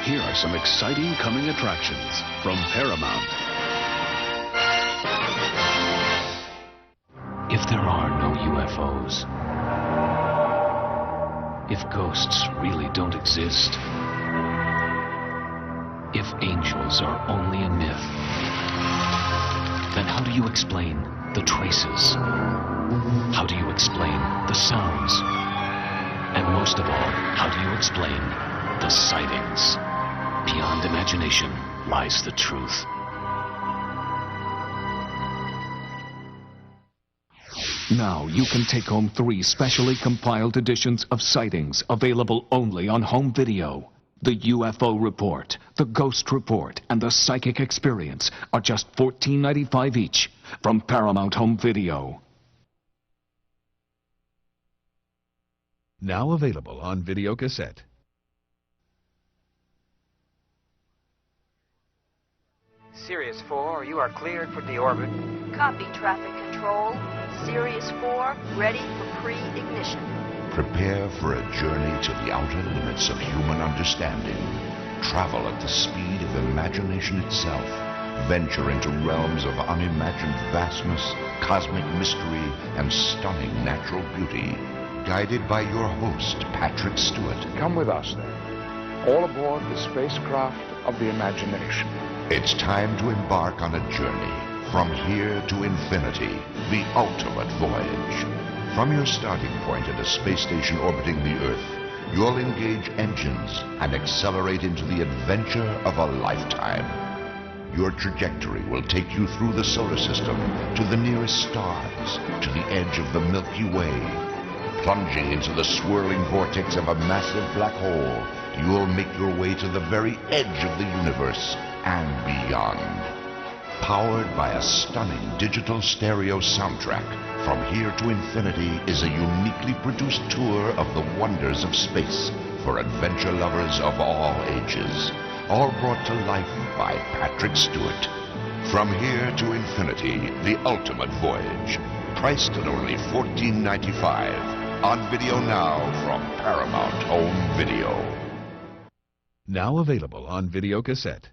Here are some exciting coming attractions from Paramount. If there are no UFOs, if ghosts really don't exist, if angels are only a myth, then how do you explain the traces? How do you explain the sounds? And most of all, how do you explain the sightings? Beyond imagination lies the truth. Now you can take home 3 specially compiled editions of Sightings, available only on home video. The UFO Report, the Ghost Report, and the Psychic Experience are just $14.95 each from Paramount Home Video. Now available on video cassette. Sirius 4, you are cleared for deorbit. Copy, traffic control. Sirius 4, ready for pre-ignition. Prepare for a journey to the outer limits of human understanding. Travel at the speed of imagination itself. Venture into realms of unimagined vastness, cosmic mystery, and stunning natural beauty. Guided by your host, Patrick Stewart. Come with us, then. All aboard the spacecraft of the imagination. It's time to embark on a journey from here to infinity, the ultimate voyage. From your starting point at a space station orbiting the Earth, you'll engage engines and accelerate into the adventure of a lifetime. Your trajectory will take you through the solar system to the nearest stars, to the edge of the Milky Way. Plunging into the swirling vortex of a massive black hole, you'll make your way to the very edge of the universe and beyond. Powered by a stunning digital stereo soundtrack, From Here to Infinity is a uniquely produced tour of the wonders of space for adventure lovers of all ages, all brought to life by Patrick Stewart. From Here to Infinity, the ultimate voyage, priced at only $14.95. On video now from Paramount Home Video. Now available on video cassette.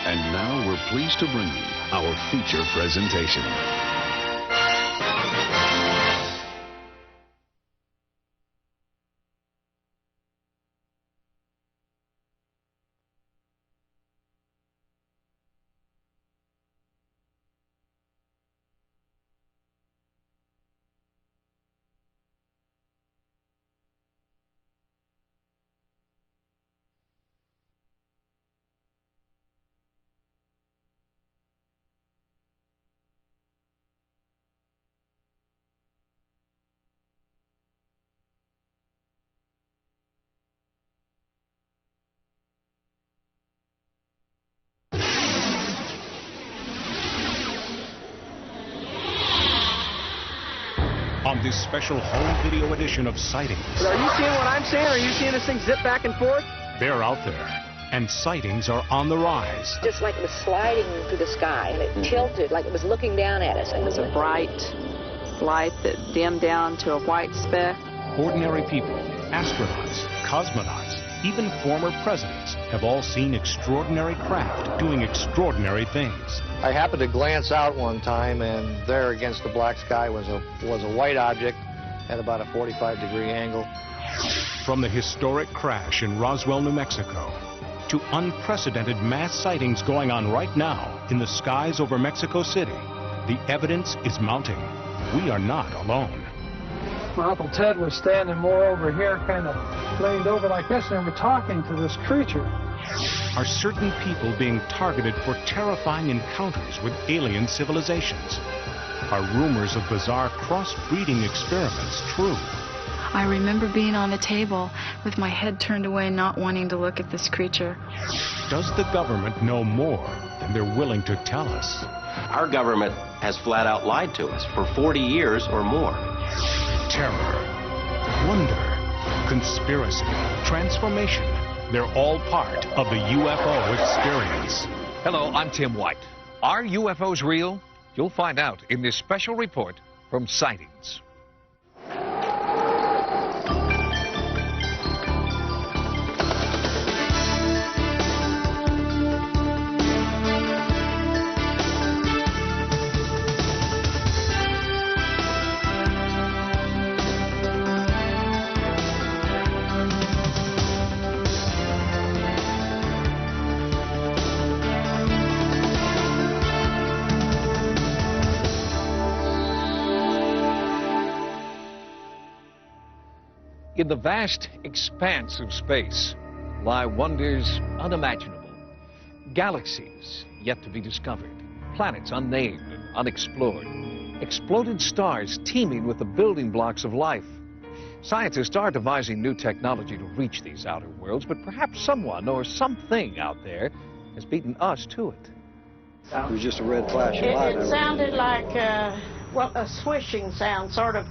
And now we're pleased to bring you our feature presentation. On this special home video edition of Sightings. Are you seeing what I'm seeing? Are you seeing this thing zip back and forth? They're out there, and sightings are on the rise. Just like it was sliding through the sky, and it tilted like it was looking down at us. It was a bright light that dimmed down to a white speck. Ordinary people, astronauts, cosmonauts, even former presidents have all seen extraordinary craft doing extraordinary things. I happened to glance out one time, and there against the black sky was a white object at about a 45-degree angle. From the historic crash in Roswell, New Mexico, to unprecedented mass sightings going on right now in the skies over Mexico City, the evidence is mounting. We are not alone. My Uncle Ted was standing more over here, kind of leaned over like this, and we're talking to this creature. Are certain people being targeted for terrifying encounters with alien civilizations? Are rumors of bizarre cross-breeding experiments true? I remember being on the table with my head turned away, not wanting to look at this creature. Does the government know more than they're willing to tell us? Our government has flat out lied to us for 40 years or more. Terror, wonder, conspiracy, transformation. They're all part of the UFO experience. Hello, I'm Tim White. Are UFOs real? You'll find out in this special report from Sightings. In the vast expanse of space lie wonders unimaginable. Galaxies yet to be discovered, planets unnamed and unexplored, exploded stars teeming with the building blocks of life. Scientists are devising new technology to reach these outer worlds, but perhaps someone or something out there has beaten us to it. It was just a red flash of light. It sounded like, well, a swishing sound, sort of.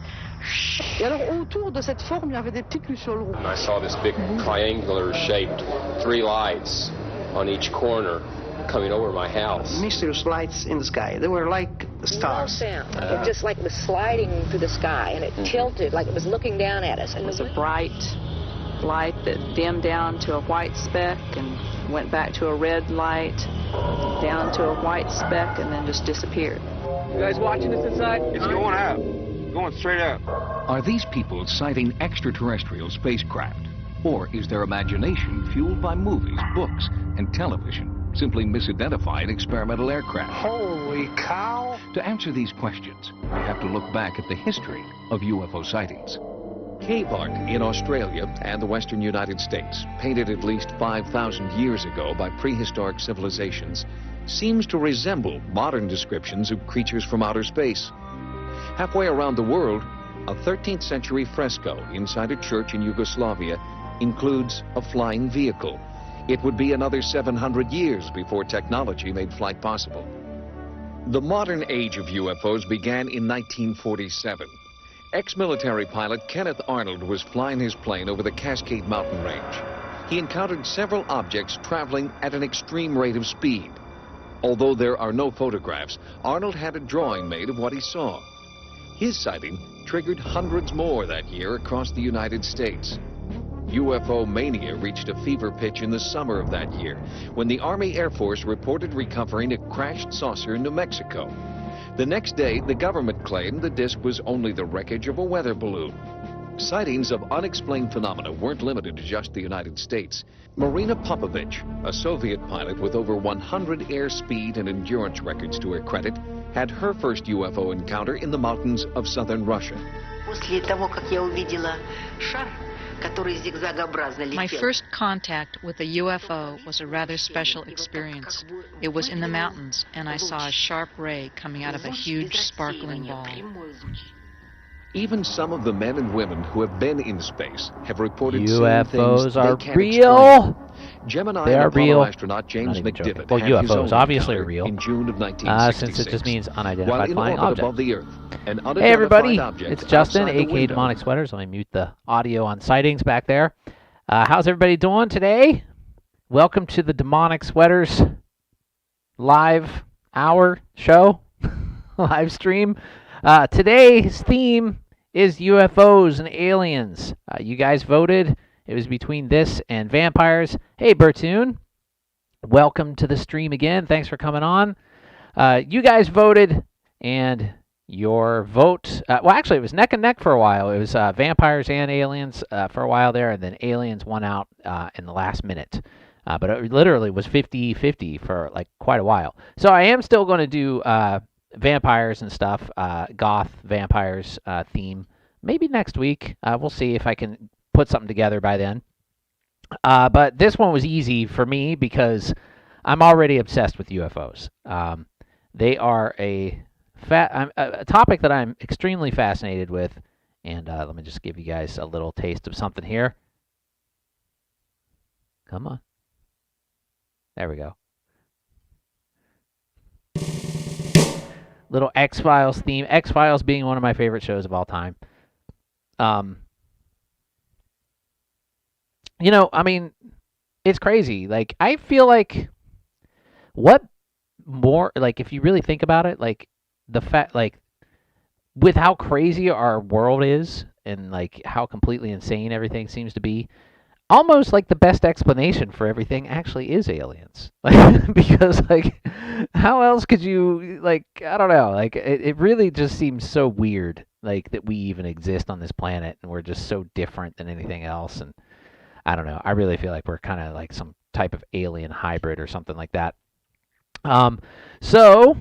Et alors, autour de cette forme, il y avait des petits lucioles rouges. And I saw this big triangular-shaped 3 lights on each corner coming over my house. Mysterious lights in the sky. They were like stars. No sound. It just like was sliding through the sky, and it tilted like it was looking down at us. And It was a bright light that dimmed down to a white speck and went back to a red light, down to a white speck, and then just disappeared. You guys watching this inside? It's going up. Going straight up. Are these people sighting extraterrestrial spacecraft? Or is their imagination fueled by movies, books, and television simply misidentifying experimental aircraft? Holy cow! To answer these questions, we have to look back at the history of UFO sightings. Cave art in Australia and the western United States, painted at least 5,000 years ago by prehistoric civilizations, seems to resemble modern descriptions of creatures from outer space. Halfway around the world, a 13th century fresco inside a church in Yugoslavia includes a flying vehicle. It would be another 700 years before technology made flight possible. The modern age of UFOs began in 1947. Ex-military pilot Kenneth Arnold was flying his plane over the Cascade Mountain Range. He encountered several objects traveling at an extreme rate of speed. Although there are no photographs, Arnold had a drawing made of what he saw. His sighting triggered hundreds more that year across the United States. UFO mania reached a fever pitch in the summer of that year when the Army Air Force reported recovering a crashed saucer in New Mexico. The next day, the government claimed the disc was only the wreckage of a weather balloon. Sightings of unexplained phenomena weren't limited to just the United States. Marina Popovich, a Soviet pilot with over 100 airspeed and endurance records to her credit, had her first UFO encounter in the mountains of southern Russia. После того, как я увидела шар, который зигзагообразно летел. My first contact with a UFO was a rather special experience. It was in the mountains, and I saw a sharp ray coming out of a huge sparkling ball. Even some of the men and women who have been in space have reported UFOs are they can't real. Explain. Gemini They are Apollo real. astronaut James McDivitt Well, had his own UFOs obviously are encounter real. In June of 1966. Since it just means While unidentified in flying orbit object. above the Earth, an Hey unidentified everybody, object it's Justin, outside the aka window. Demonic Sweaters. Let me mute the audio on sightings back there. How's everybody doing today? Welcome to the Demonic Sweaters live hour show, live stream. Today's theme is UFOs and aliens. You guys voted. It was between this and vampires. Hey, Bertoon. Welcome to the stream again. Thanks for coming on. You guys voted, and your vote... well, actually, it was neck and neck for a while. It was vampires and aliens for a while there, and then aliens won out in the last minute. But it literally was 50-50 for like quite a while. So I am still going to do vampires and stuff, goth vampires theme. Maybe next week. We'll see if I can put something together by then. But this one was easy for me because I'm already obsessed with UFOs. They are a topic that I'm extremely fascinated with. And let me just give you guys a little taste of something here. Come on. There we go. Little X-Files theme. X-Files being one of my favorite shows of all time. You know, I mean, it's crazy. Like, I feel like what more, like, if you really think about it, like, the fact, like, with how crazy our world is and, like, how completely insane everything seems to be, almost like the best explanation for everything actually is aliens. Like, because, like, how else could you, like, I don't know, like, it really just seems so weird, like, that we even exist on this planet and we're just so different than anything else. And I don't know, I really feel like we're kind of like some type of alien hybrid or something like that. So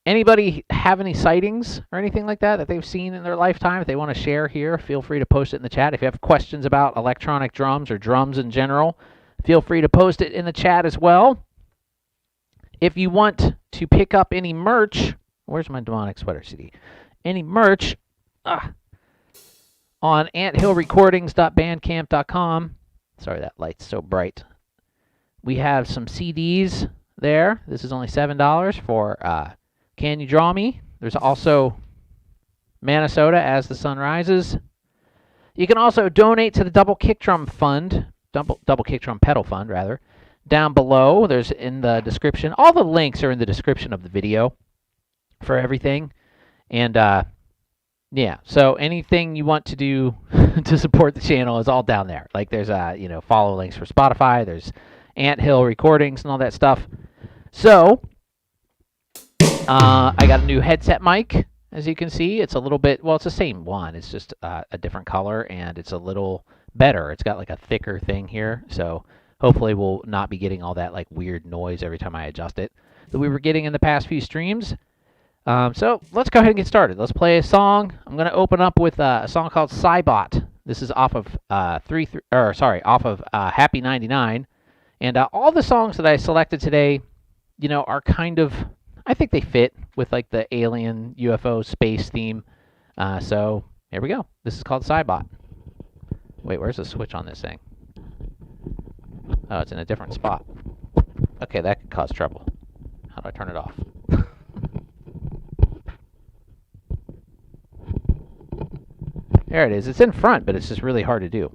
Anybody have any sightings or anything like that they've seen in their lifetime? If they want to share here, feel free to post it in the chat. If you have questions about electronic drums or drums in general, feel free to post it in the chat as well. If you want to pick up any merch, where's my Demonic Sweater CD? Any merch on anthillrecordings.bandcamp.com. Sorry, that light's so bright. We have some CDs there. This is only $7 for Can You Draw Me? There's also Minnesota As the Sun Rises. You can also donate to the Double Kick Drum Fund, Double Kick Drum Pedal Fund, rather. Down below, there's in the description. All the links are in the description of the video for everything. And yeah, so anything you want to do to support the channel is all down there. Like there's follow links for Spotify, there's Anthill Recordings and all that stuff. So I got a new headset mic, as you can see. It's a little bit, well, it's the same one. It's just a different color, and it's a little better. It's got like a thicker thing here, so hopefully we'll not be getting all that like weird noise every time I adjust it that we were getting in the past few streams. So let's go ahead and get started. Let's play a song. I'm going to open up with a song called Cybot. This is off of Happy 99. And all the songs that I selected today, are kind of, I think they fit with like the alien UFO space theme. So here we go. This is called Cybot. Wait, where's the switch on this thing? Oh, it's in a different spot. Okay, that could cause trouble. How do I turn it off? There it is. It's in front, but it's just really hard to do.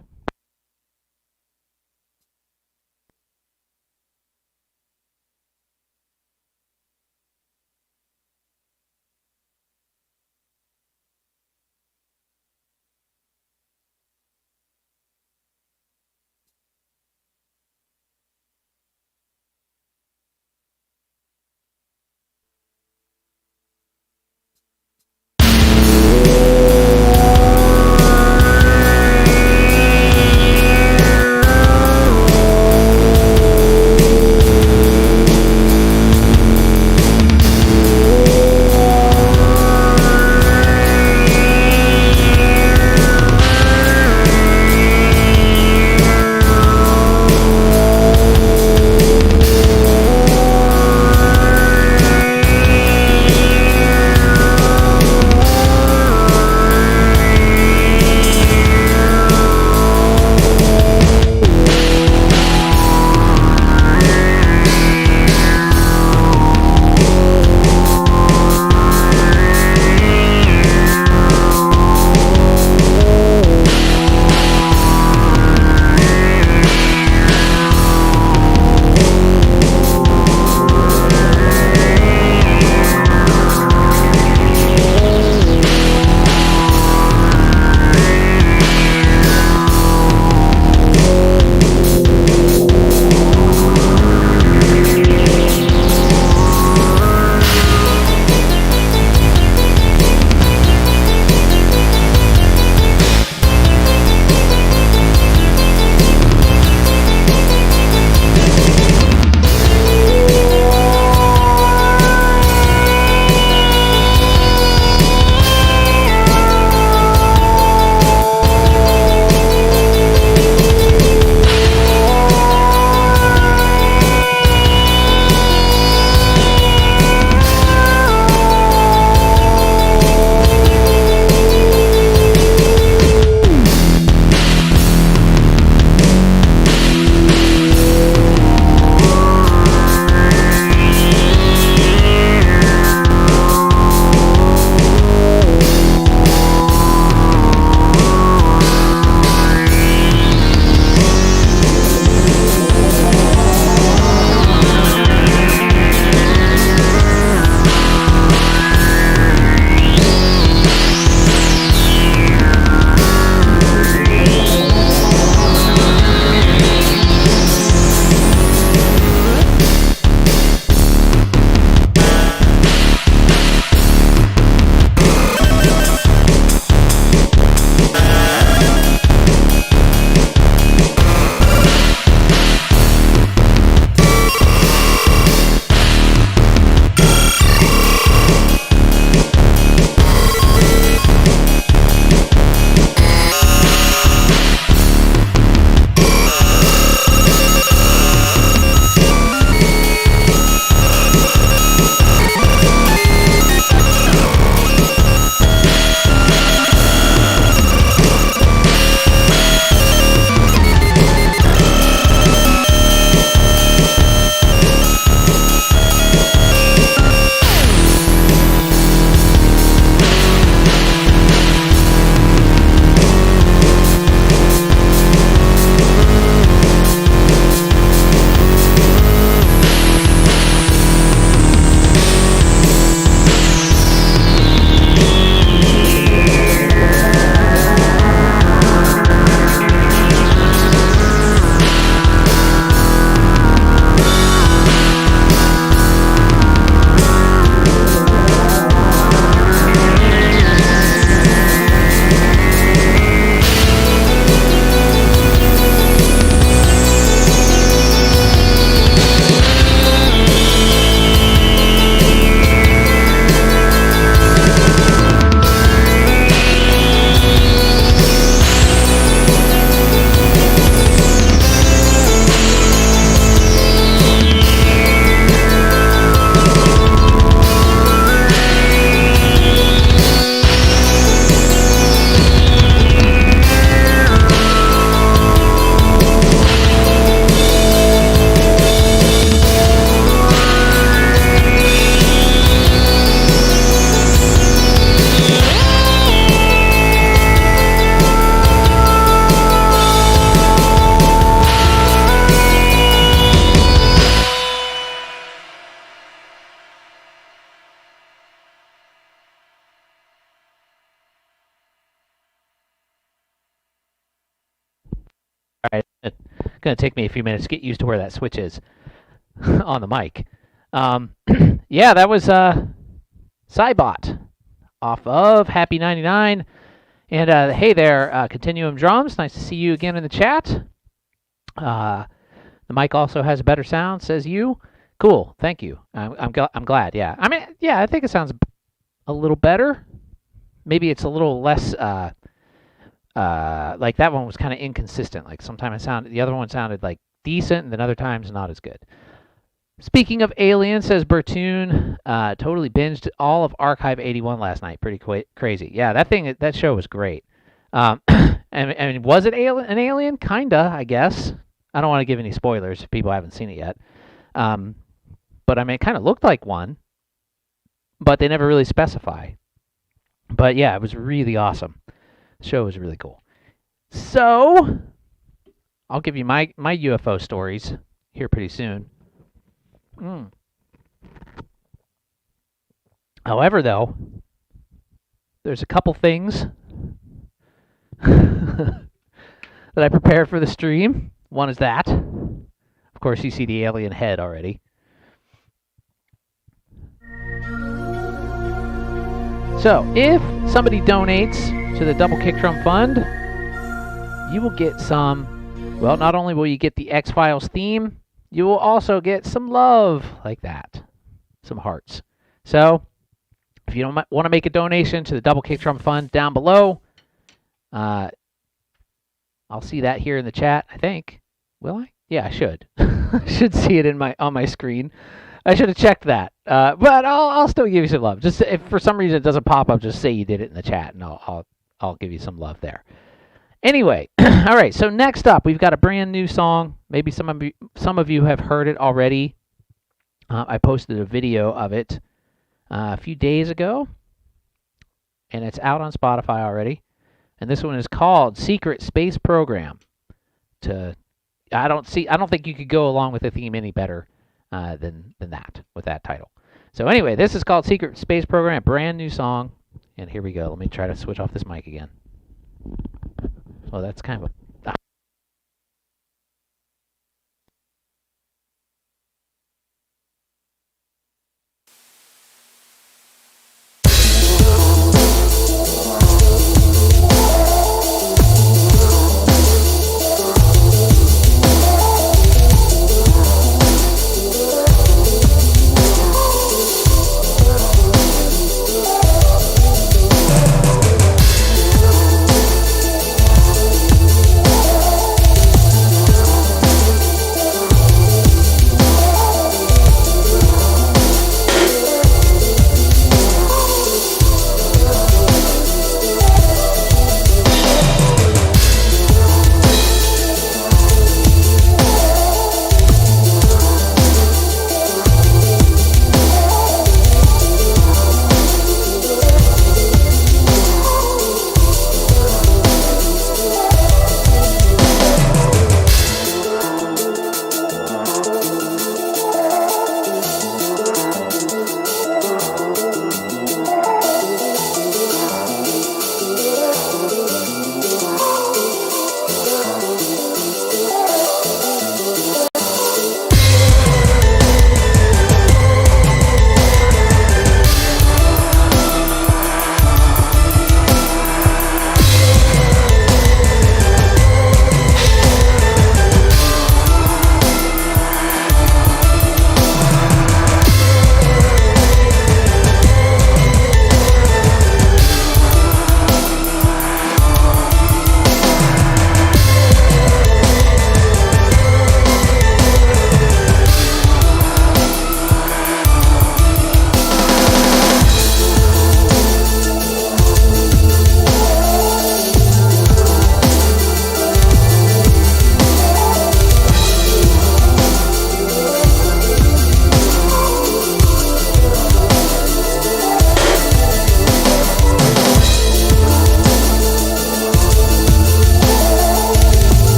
going to take me a few minutes to get used to where that switch is on the mic. Yeah, that was Cybot off of Happy 99. And hey there, Continuum Drums. Nice to see you again in the chat. The mic also has a better sound, says you. Cool, thank you. I'm glad. Yeah, I mean, yeah, I think it sounds a little better. Maybe it's a little less. Like that one was kind of inconsistent. Like sometimes the other one sounded like decent, and then other times not as good. Speaking of Alien, says Bertoon, totally binged all of Archive 81 last night. Pretty crazy. Yeah, that show was great. And was it an alien? Kinda, I guess. I don't want to give any spoilers if people haven't seen it yet. But I mean, it kind of looked like one, but they never really specify. But yeah, it was really awesome. The show was really cool. So, I'll give you my UFO stories here pretty soon. However, though, there's a couple things that I prepared for the stream. One is that. Of course, you see the alien head already. So, if somebody donates to the Double Kick Drum Fund, you will get some, well, not only will you get the X-Files theme, you will also get some love like that, some hearts. So, if you don't want to make a donation to the Double Kick Drum Fund down below, I'll see that here in the chat, I think. Will I? Yeah, I should. I should see it on my screen. I should have checked that. But I'll still give you some love. Just if for some reason it doesn't pop up, just say you did it in the chat, and I'll give you some love there. Anyway, all right. So next up, we've got a brand new song. Maybe some of you have heard it already. I posted a video of it a few days ago, and it's out on Spotify already. And this one is called "Secret Space Program." I don't think you could go along with the theme any better than that with that title. So anyway, this is called "Secret Space Program," brand new song, and here we go. Let me try to switch off this mic again. So that's kind of a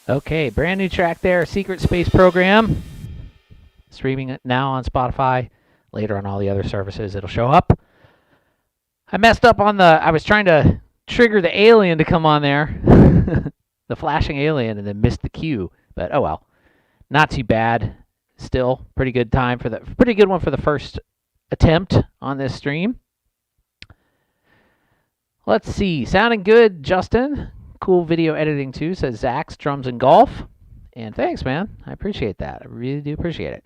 Okay, brand new track there, Secret Space Program. Streaming it now on Spotify. Later on all the other services, it'll show up. I messed up on I was trying to trigger the alien to come on there. The flashing alien, and then missed the cue. But oh well. Not too bad. Still, pretty good one for the first attempt on this stream. Let's see. Sounding good, Justin. Cool video editing too, says Zach's Drums and Golf. And thanks, man. I appreciate that. I really do appreciate it.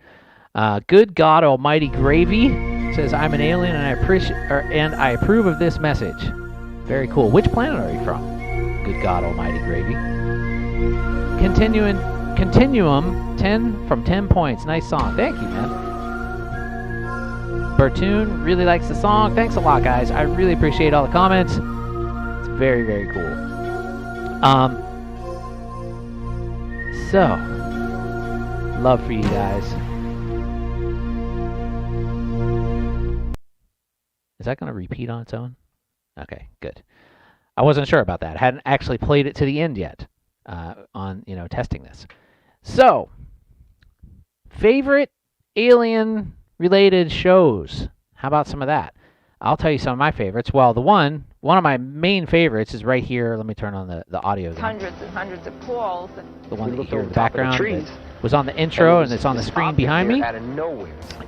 Good God Almighty Gravy says, I'm an alien and I approve of this message. Very cool. Which planet are you from? Good God Almighty Gravy. Continuum 10 from 10 points. Nice song. Thank you, man. Bertoon really likes the song. Thanks a lot, guys. I really appreciate all the comments. It's very, very cool. So, love for you guys. Is that going to repeat on its own? Okay, good. I wasn't sure about that. I hadn't actually played it to the end yet on, testing this. So, favorite alien-related shows. How about some of that? I'll tell you some of my favorites. Well, one of my main favorites is right here. Let me turn on the audio. Hundreds and hundreds of calls. The one that you hear in the background was on the intro, and it's on the screen behind me,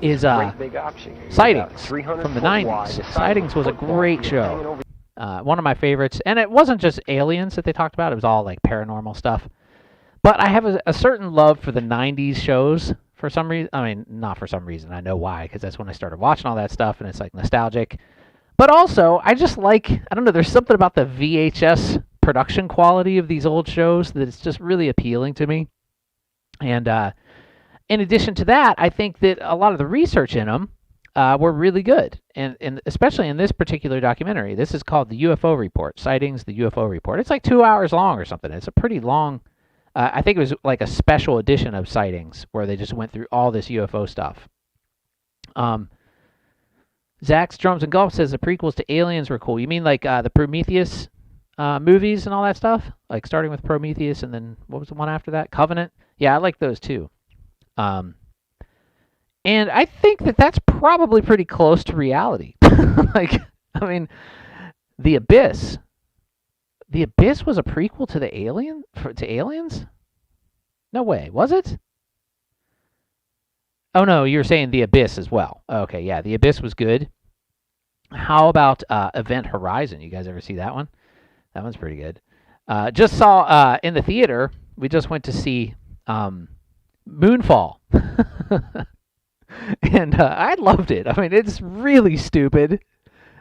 is Sightings from the 90s. Sightings was a great show. One of my favorites. And it wasn't just aliens that they talked about. It was all like paranormal stuff. But I have a certain love for the 90s shows for some reason. I mean, not for some reason. I know why, because that's when I started watching all that stuff, and it's like nostalgic. But also, I just like, I don't know, there's something about the VHS production quality of these old shows that it's just really appealing to me. And in addition to that, I think that a lot of the research in them were really good. And especially in this particular documentary. This is called the UFO Report, Sightings, the UFO Report. It's like 2 hours long or something. It's a pretty long, I think it was like a special edition of Sightings where they just went through all this UFO stuff. Zach's Drums and Golf says the prequels to Aliens were cool. You mean like the Prometheus movies and all that stuff? Like starting with Prometheus and then what was the one after that? Covenant? Yeah, I like those too. And I think that that's probably pretty close to reality. Like, I mean, The Abyss. The Abyss was a prequel to the Aliens? No way, was it? Oh no, you're saying The Abyss as well. Okay, yeah, The Abyss was good. How about Event Horizon? You guys ever see that one? That one's pretty good. Just saw in the theater, we just went to see Moonfall. And I loved it. I mean, it's really stupid,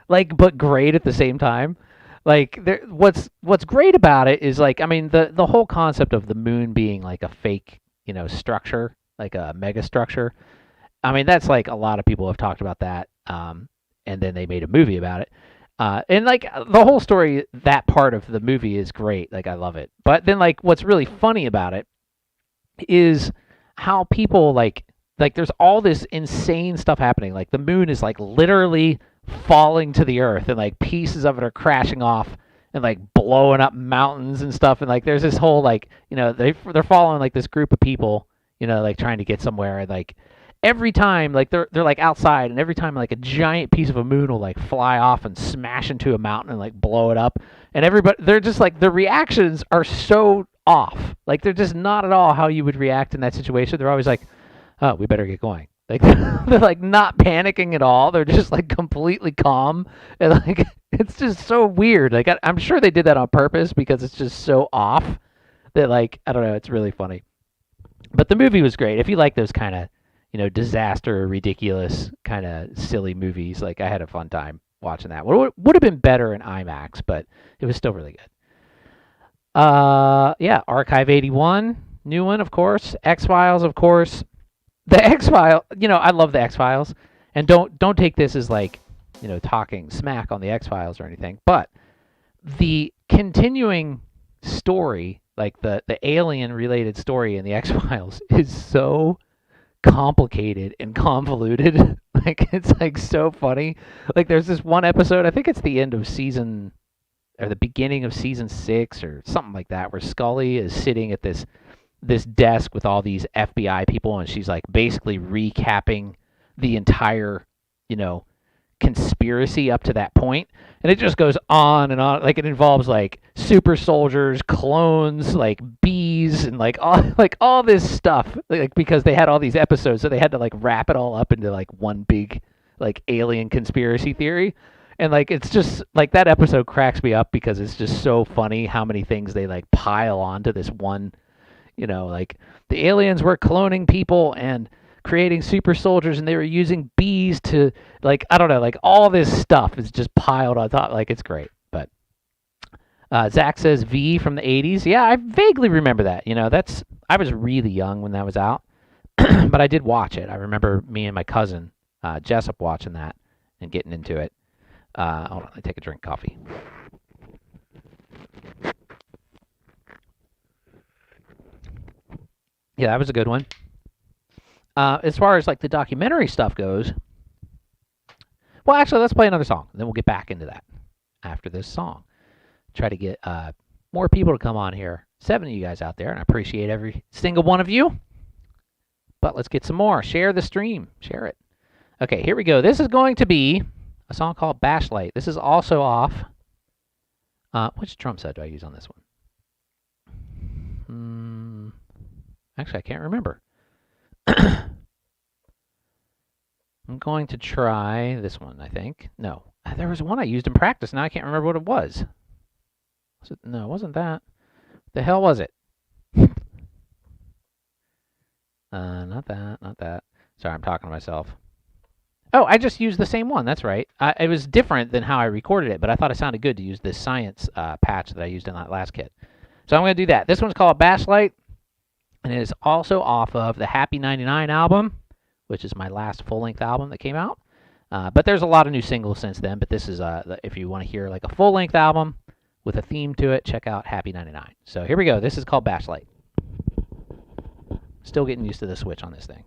like, but great at the same time. Like, what's great about it is, like, I mean, the whole concept of the moon being like a fake, structure, like a mega structure. I mean, that's like a lot of people have talked about that, and then they made a movie about it. And like the whole story, that part of the movie is great. Like, I love it. But then, like, what's really funny about it is how people like there's all this insane stuff happening. Like, the moon is like literally falling to the earth, and like pieces of it are crashing off and like blowing up mountains and stuff. And like there's this whole like, they're following like this group of people, like trying to get somewhere. And like every time, like they're like outside, and every time like a giant piece of a moon will like fly off and smash into a mountain and like blow it up. And everybody, they're just like, the reactions are so off. Like, they're just not at all how you would react in that situation. They're always like, oh, we better get going. Like, they're like not panicking at all. They're just like completely calm. And like, it's just so weird. Like, I'm sure they did that on purpose because it's just so off that, like, I don't know, it's really funny. But the movie was great. If you like those kind of, disaster, ridiculous, kind of silly movies, like, I had a fun time watching that. Would have been better in IMAX, but it was still really good. Yeah, Archive 81, new one, of course. X-Files, of course. The X-Files, I love the X-Files, and don't take this as like, talking smack on the X-Files or anything, but the continuing story, like the alien-related story in the X-Files, is so complicated and convoluted. Like, it's like so funny. Like, there's this one episode, I think it's the end of season, or the beginning of season 6 or something like that, where Scully is sitting at this this desk with all these FBI people, and she's like basically recapping the entire, conspiracy up to that point, and it just goes on and on. Like it involves like super soldiers, clones, like bees, and like all this stuff. Like because they had all these episodes, so they had to like wrap it all up into like one big like alien conspiracy theory. And like it's just like that episode cracks me up because it's just so funny how many things they like pile onto this one. Like the aliens were cloning people and creating super soldiers, and they were using bees to, like, I don't know, like all this stuff is just piled on top. Like it's great. But Zach says V from the 80s. Yeah, I vaguely remember that. I was really young when that was out, but I did watch it. I remember me and my cousin Jessup watching that and getting into it. Hold on, let me take a drink of coffee. Yeah, that was a good one. As far as like the documentary stuff goes, well, actually, let's play another song. Then we'll get back into that after this song. Try to get more people to come on here. 7 of you guys out there, and I appreciate every single one of you. But let's get some more. Share the stream. Share it. Okay, here we go. This is going to be a song called Bashlight. This is also off. Which drum set do I use on this one? Actually, I can't remember. I'm going to try this one, I think. No, there was one I used in practice. Now I can't remember what it was. No, it wasn't that. The hell was it? Not that. Sorry, I'm talking to myself. Oh, I just used the same one. That's right. It was different than how I recorded it, but I thought it sounded good to use this science patch that I used in that last kit. So I'm going to do that. This one's called Bashlight, and it is also off of the Happy 99 album, which is my last full-length album that came out. But there's a lot of new singles since then, but this is, if you want to hear like a full-length album with a theme to it, check out Happy 99. So here we go. This is called Bashlight. Still getting used to the switch on this thing.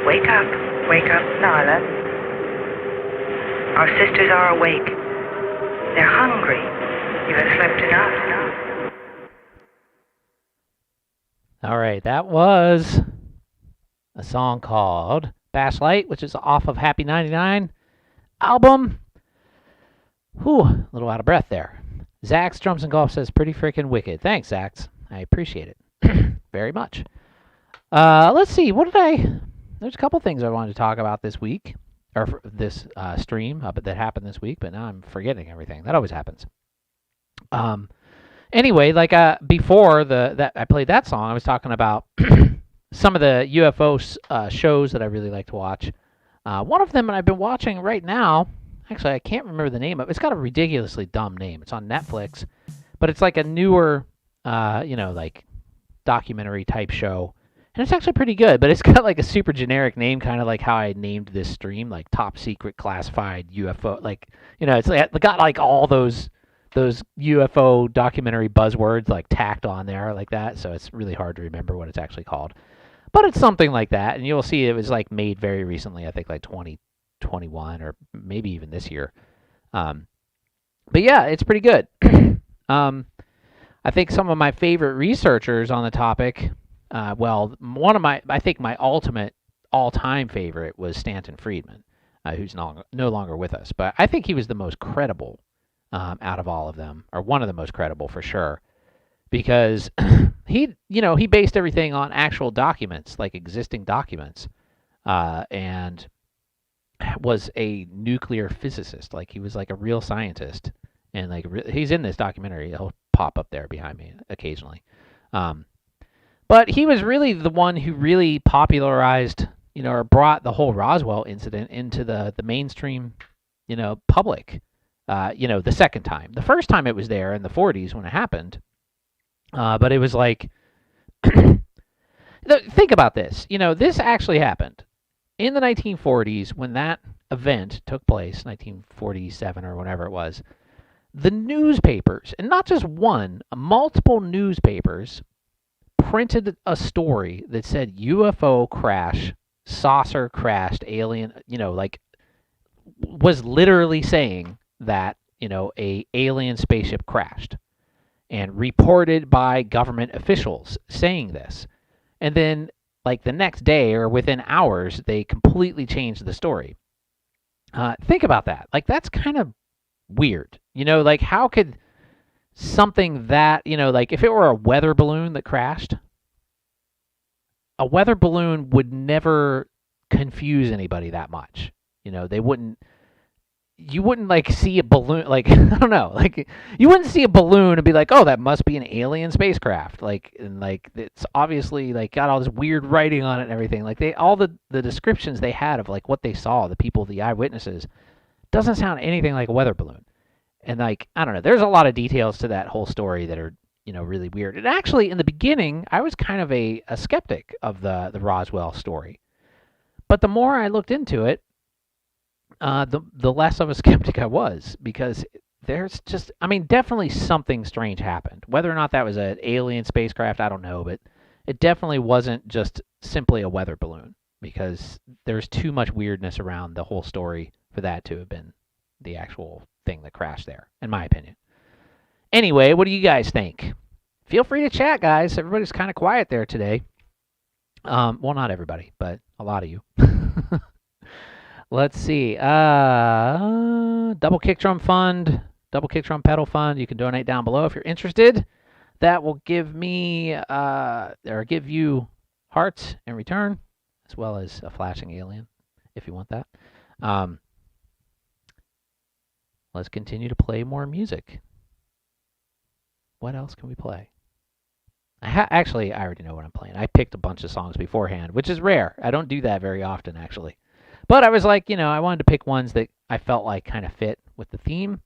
Wake up, Nyla. Our sisters are awake. They're hungry. You have slept enough. All right, that was a song called Bash Light, which is off of Happy 99 album. Whew, a little out of breath there. Zax Drums and Golf says, pretty freaking wicked. Thanks, Zax. I appreciate it very much. Let's see, there's a couple things I wanted to talk about this week, or this stream that happened this week, but now I'm forgetting everything. That always happens. Anyway, like before that I played that song, I was talking about some of the UFO shows that I really like to watch. One of them that I've been watching right now, actually I can't remember the name of it. It's got a ridiculously dumb name. It's on Netflix, but it's like a newer, like documentary type show. And it's actually pretty good, but it's got like a super generic name, kind of like how I named this stream, like Top Secret Classified UFO. Like, it's got like all those UFO documentary buzzwords like tacked on there like that, so it's really hard to remember what it's actually called. But it's something like that, and you'll see it was like made very recently, I think like 2021 or maybe even this year. But yeah, it's pretty good. I think some of my favorite researchers on the topic, I think my ultimate all-time favorite was Stanton Friedman, who's no longer with us. But I think he was the most credible out of all of them, or one of the most credible for sure, because he based everything on actual documents, like existing documents, and was a nuclear physicist. Like he was like a real scientist, and like he's in this documentary. He'll pop up there behind me occasionally. But he was really the one who really popularized, or brought the whole Roswell incident into the mainstream, public. The second time. The first time it was there in the 40s when it happened. But it was like, think about this. This actually happened in the 1940s when that event took place, 1947 or whatever it was. The newspapers, and not just one, multiple newspapers printed a story that said UFO crash, saucer crashed, alien, was literally saying that, a alien spaceship crashed, and reported by government officials saying this. And then, like the next day or within hours, they completely changed the story. Think about that. Like, that's kind of weird. Like, how could something that, like if it were a weather balloon that crashed, a weather balloon would never confuse anybody that much. You wouldn't like see a balloon, like, I don't know, like you wouldn't see a balloon and be like, oh, that must be an alien spacecraft. Like, and like, it's obviously like got all this weird writing on it and everything. Like all the descriptions they had of like what they saw, the people, the eyewitnesses, doesn't sound anything like a weather balloon. And like, I don't know, there's a lot of details to that whole story that are, really weird. And actually in the beginning, I was kind of a skeptic of the Roswell story. But the more I looked into it, the less of a skeptic I was, because there's just, definitely something strange happened. Whether or not that was an alien spacecraft, I don't know, but it definitely wasn't just simply a weather balloon, because there's too much weirdness around the whole story for that to have been the actual thing that crashed there, in my opinion. Anyway, what do you guys think? Feel free to chat, guys. Everybody's kind of quiet there today. Well, not everybody, but a lot of you. Let's see. Double Kick Drum Fund, Double Kick Drum Pedal Fund. You can donate down below if you're interested. That will give me, or give you hearts in return, as well as a flashing alien, if you want that. Let's continue to play more music. What else can we play? Actually, I already know what I'm playing. I picked a bunch of songs beforehand, which is rare. I don't do that very often, actually. But I was like, I wanted to pick ones that I felt like kind of fit with the theme.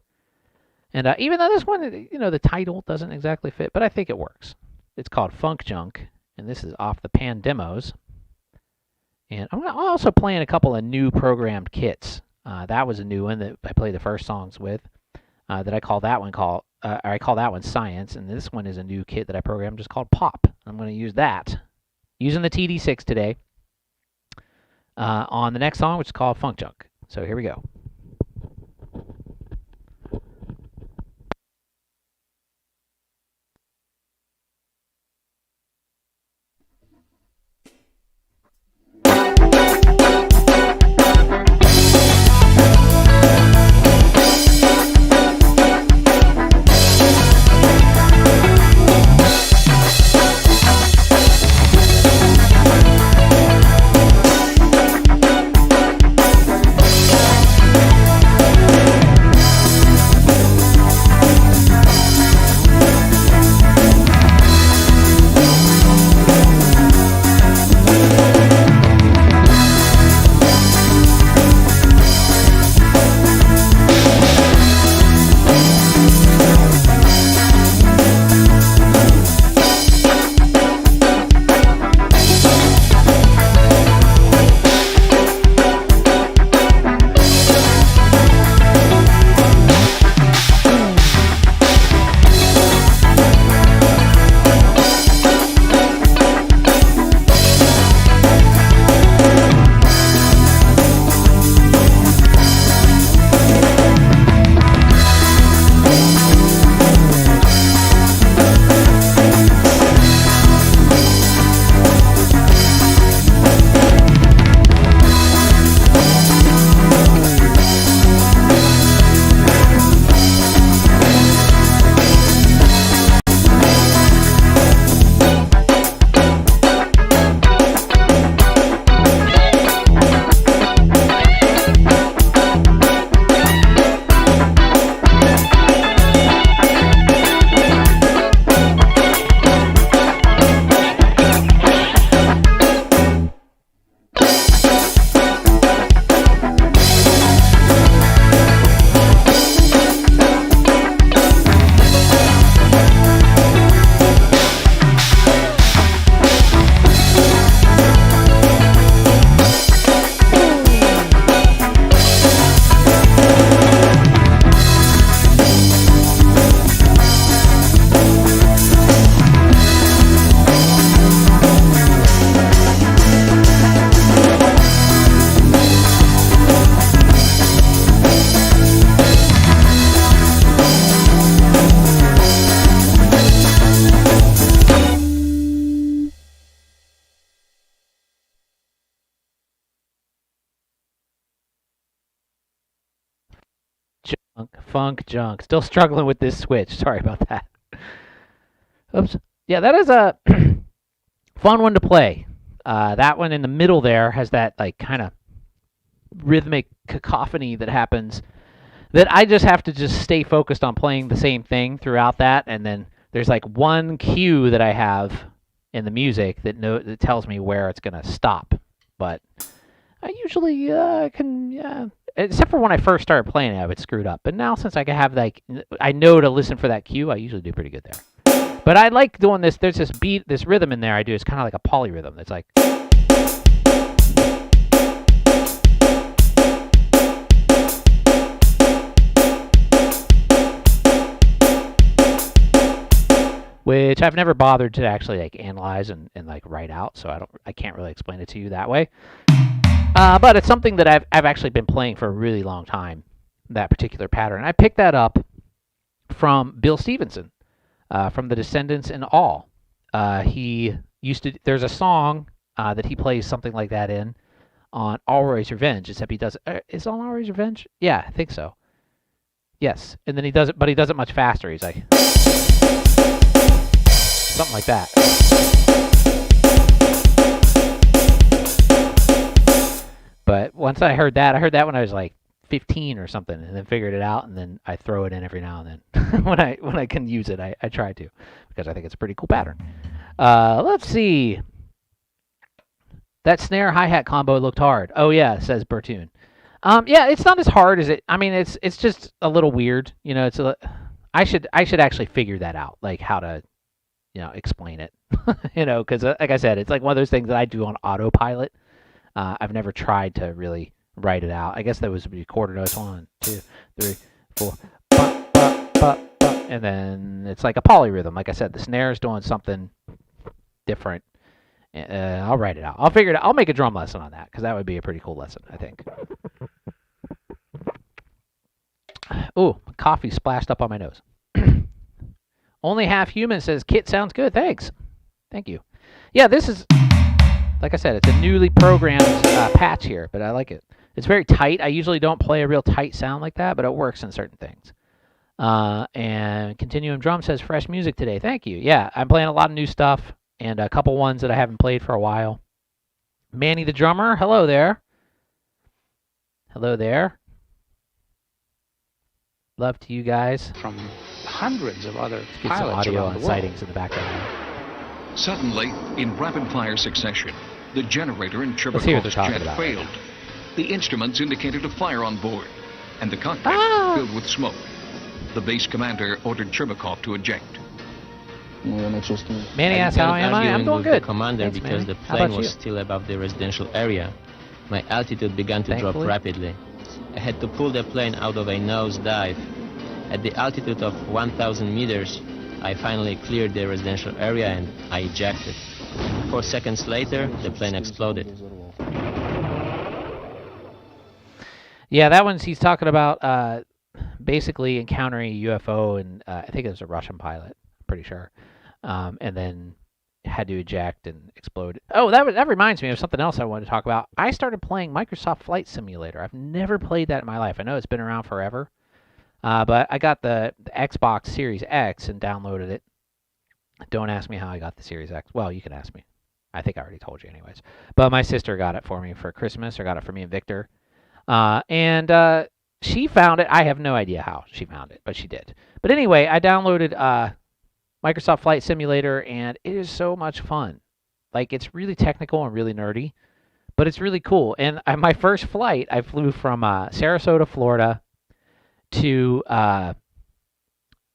And even though this one, the title doesn't exactly fit, but I think it works. It's called Funk Junk, and this is off the Pan Demos. And I'm also playing a couple of new programmed kits. That was a new one that I played the first songs with. That I call that one Science, and this one is a new kit that I programmed just called Pop. I'm going to use that, using the TD6 today. on the next song, which is called Funk Junk. So here we go. Funk Junk. Still struggling with this switch. Sorry about that. Oops. Yeah, that is a fun one to play. That one in the middle there has that like kind of rhythmic cacophony that happens that I just have to just stay focused on playing the same thing throughout that, and then there's like one cue that I have in the music that tells me where it's going to stop. But I usually can, except for when I first started playing it, I would screw it up. But now since I can have like, I know to listen for that cue, I usually do pretty good there. But I like doing this. There's this beat, this rhythm in there I do. It's kind of like a polyrhythm. It's like. Which I've never bothered to actually like analyze and like write out, so I can't really explain it to you that way. But it's something that I've actually been playing for a really long time, that particular pattern. I picked that up from Bill Stevenson, from The Descendants and All. He used to. There's a song that he plays something like that in on Always Revenge, except he does. Is it on Always Revenge? Yeah, I think so. Yes, and then he does it, but he does it much faster. He's like. Something like that. But once I heard that when I was like 15 or something, and then figured it out, and then I throw it in every now and then. when I can use it, I try to, because I think it's a pretty cool pattern. Let's see. That snare hi-hat combo looked hard. Oh yeah, says Bertune. Yeah, it's not as hard as it. I mean, it's just a little weird. You know, I should actually figure that out, like how to. Explain it, because like I said, it's like one of those things that I do on autopilot. I've never tried to really write it out. I guess that was quarter notes, 1, 2, 3, 4, ba, ba, ba, ba, and then it's like a polyrhythm. Like I said, the snare is doing something different, I'll write it out. I'll figure it out. I'll make a drum lesson on that because that would be a pretty cool lesson, I think. Ooh, coffee splashed up on my nose. Only Half Human says, Kit sounds good. Thanks. Thank you. Yeah, this is, like I said, it's a newly programmed patch here, but I like it. It's very tight. I usually don't play a real tight sound like that, but it works in certain things. And Continuum Drum says, fresh music today. Thank you. Yeah, I'm playing a lot of new stuff and a couple ones that I haven't played for a while. Manny the drummer, hello there. Hello there. Love to you guys. From hundreds of other Let's get some audio and sightings in the background. Suddenly, in rapid-fire succession, the generator in Let's see what they're Cherbakov's talking jet about. failed. The instruments indicated a fire on board, and the cockpit filled with smoke. The base commander ordered Cherbakov to eject. Manny asks, how am I? I'm doing good. The commander Thanks, because Manny. the How plane about was you? still above the residential area. My altitude began to drop rapidly. I had to pull the plane out of a nosedive. At the altitude of 1,000 meters, I finally cleared the residential area and I ejected. 4 seconds later, the plane exploded. Yeah, that one's he's talking about basically encountering a UFO, and I think it was a Russian pilot, I'm pretty sure, and then had to eject and explode. Oh, that reminds me of something else I wanted to talk about. I started playing Microsoft Flight Simulator. I've never played that in my life. I know it's been around forever, but I got the Xbox Series X and downloaded it. Don't ask me how I got the Series X. Well, you can ask me. I think I already told you anyways. But my sister got it for me for Christmas, or got it for me and Victor. And she found it. I have no idea how she found it, but she did. But anyway, I downloaded Microsoft Flight Simulator, and it is so much fun. Like, it's really technical and really nerdy, but it's really cool. And my first flight, I flew from Sarasota, Florida, to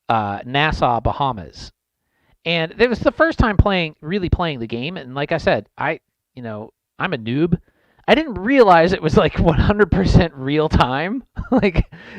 Nassau, Bahamas. And it was the first time really playing the game. And like I said, I'm a noob. I didn't realize it was like 100% real time.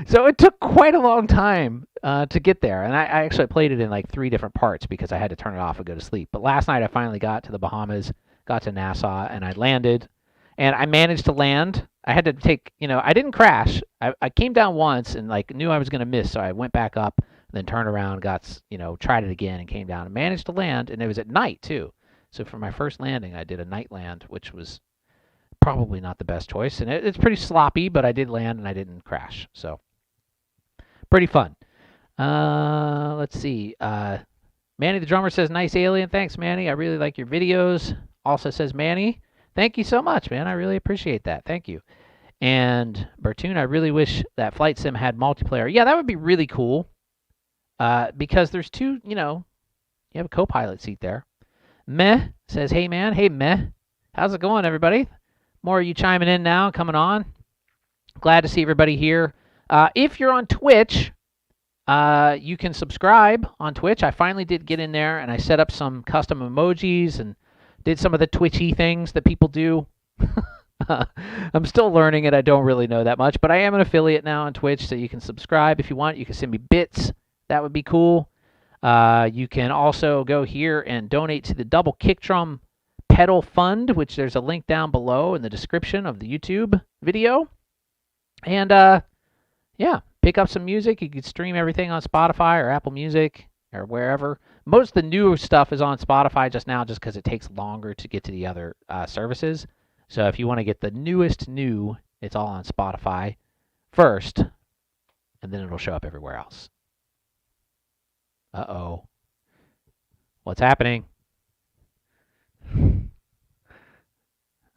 So it took quite a long time to get there. And I actually played it in like 3 different parts because I had to turn it off and go to sleep. But last night I finally got to the Bahamas, got to Nassau, and I landed. And I managed to land. I had to take, I didn't crash. I came down once and knew I was going to miss. So I went back up, then turned around, tried it again and came down and managed to land. And it was at night too. So for my first landing, I did a night land, which was probably not the best choice, and it's pretty sloppy, but I did land and I didn't crash, so pretty fun. Let's see. Manny the drummer says, nice alien. Thanks, Manny. I really like your videos. Also says, Manny, thank you so much, man. I really appreciate that. Thank you. And Bertoon, I really wish that Flight Sim had multiplayer. Yeah, that would be really cool, because there's 2, you have a co-pilot seat there. Meh says, hey, man. Hey, Meh. How's it going, everybody? More of you chiming in now, coming on. Glad to see everybody here. If you're on Twitch, you can subscribe on Twitch. I finally did get in there, and I set up some custom emojis and did some of the Twitchy things that people do. I'm still learning it. I don't really know that much, but I am an affiliate now on Twitch, so you can subscribe if you want. You can send me bits. That would be cool. You can also go here and donate to the Double Kick Drum Pedal Fund, which there's a link down below in the description of the YouTube video. And yeah, pick up some music. You can stream everything on Spotify or Apple Music or wherever. Most of the new stuff is on Spotify just now, just because it takes longer to get to the other services. So if you want to get the newest new, it's all on Spotify first, and then it'll show up everywhere else. Uh-oh. What's happening?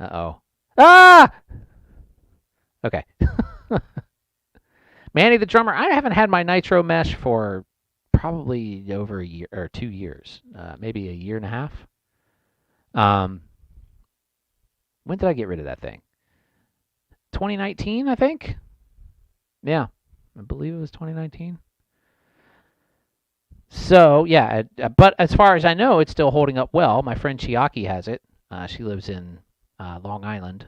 Uh-oh. Ah! Okay. Manny the drummer, I haven't had my nitro mesh for probably over a year or 2 years. Maybe a year and a half. When did I get rid of that thing? 2019, I think? Yeah. I believe it was 2019. So, yeah, but as far as I know, it's still holding up well. My friend Chiaki has it. She lives in Long Island,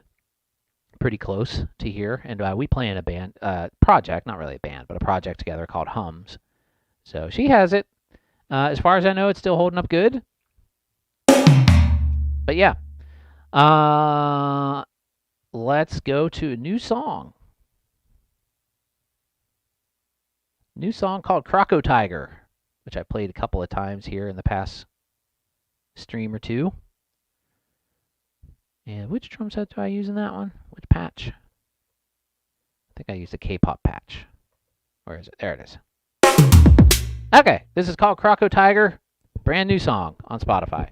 pretty close to here. And we play in a band, project, not really a band, but a project together called Hums. So she has it. As far as I know, it's still holding up good. But yeah, Let's go to a new song. New song called Croco Tiger, which I played a couple of times here in the past stream or two. And which drum set do I use in that one? Which patch? I think I used a K-pop patch. Where is it? There it is. Okay, this is called Croco Tiger. Brand new song on Spotify.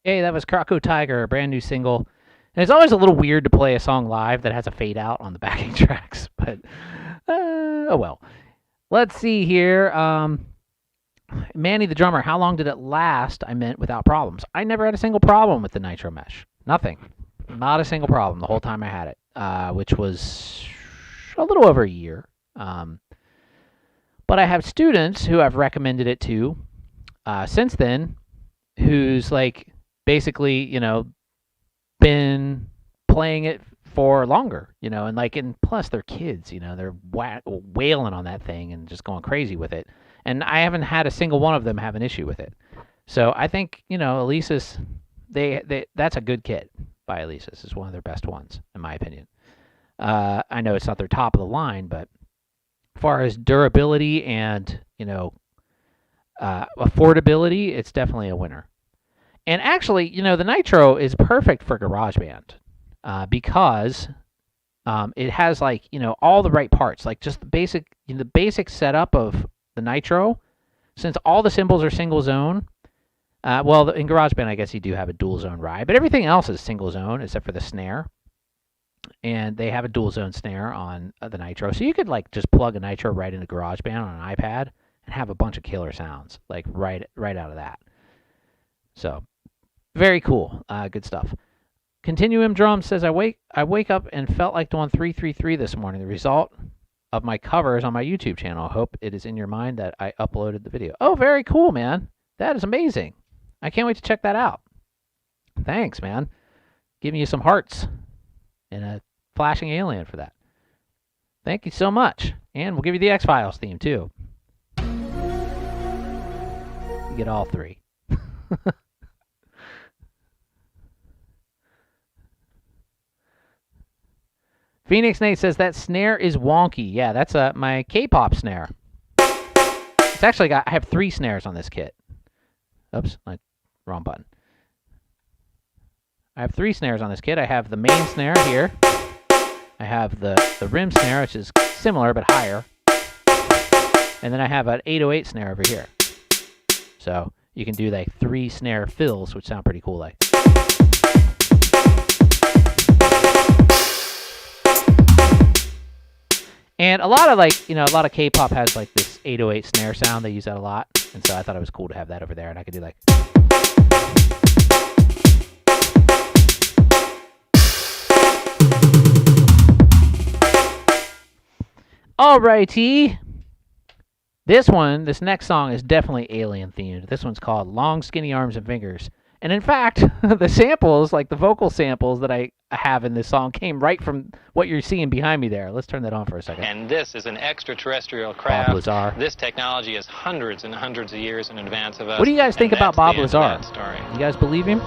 Hey, that was Croco Tiger, a brand new single. And it's always a little weird to play a song live that has a fade out on the backing tracks, but oh well. Let's see here. Manny the drummer, how long did it last? I meant without problems. I never had a single problem with the Nitro Mesh. Nothing. Not a single problem the whole time I had it, which was a little over a year. But I have students who I've recommended it to since then, who's like basically, you know, been playing it for longer, you know, and plus they're kids, you know, they're wailing on that thing and just going crazy with it. And I haven't had a single one of them have an issue with it. So I think, you know, Alesis, that's a good kit by Alesis. It's one of their best ones, in my opinion. I know it's not their top of the line, but as far as durability and, you know, affordability, it's definitely a winner. And actually, you know, the Nitro is perfect for GarageBand because it has, like, you know, all the right parts, like just the basic setup of the Nitro. Since all the cymbals are single zone, well, in GarageBand, I guess you do have a dual zone ride, but everything else is single zone except for the snare. And they have a dual zone snare on the Nitro, so you could like just plug a Nitro right into GarageBand on an iPad and have a bunch of killer sounds, like right out of that. So very cool, good stuff. Continuum Drum says, I wake up and felt like doing 333 this morning. The result of my covers on my YouTube channel. I hope it is in your mind that I uploaded the video. Oh, very cool, man. That is amazing. I can't wait to check that out. Thanks, man. Giving you some hearts and a flashing alien for that. Thank you so much. And we'll give you the X-Files theme, too. You get all three. Phoenix Nate says that snare is wonky. Yeah, that's my K-pop snare. It's actually I have 3 snares on this kit. Oops, wrong button. I have 3 snares on this kit. I have the main snare here. I have the rim snare, which is similar but higher. And then I have an 808 snare over here. So you can do like 3 snare fills, which sound pretty cool. Like. And a lot of a lot of K-pop has like this 808 snare sound. They use that a lot. And so I thought it was cool to have that over there. And I could do like. Alrighty. This next song is definitely alien themed. This one's called Long Skinny Arms and Fingers. And in fact, the samples, like the vocal samples that I have in this song, came right from what you're seeing behind me there. Let's turn that on for a second. And this is an extraterrestrial craft. Bob Lazar. This technology is hundreds and hundreds of years in advance of us. What do you guys think about Bob Lazar? You guys believe him?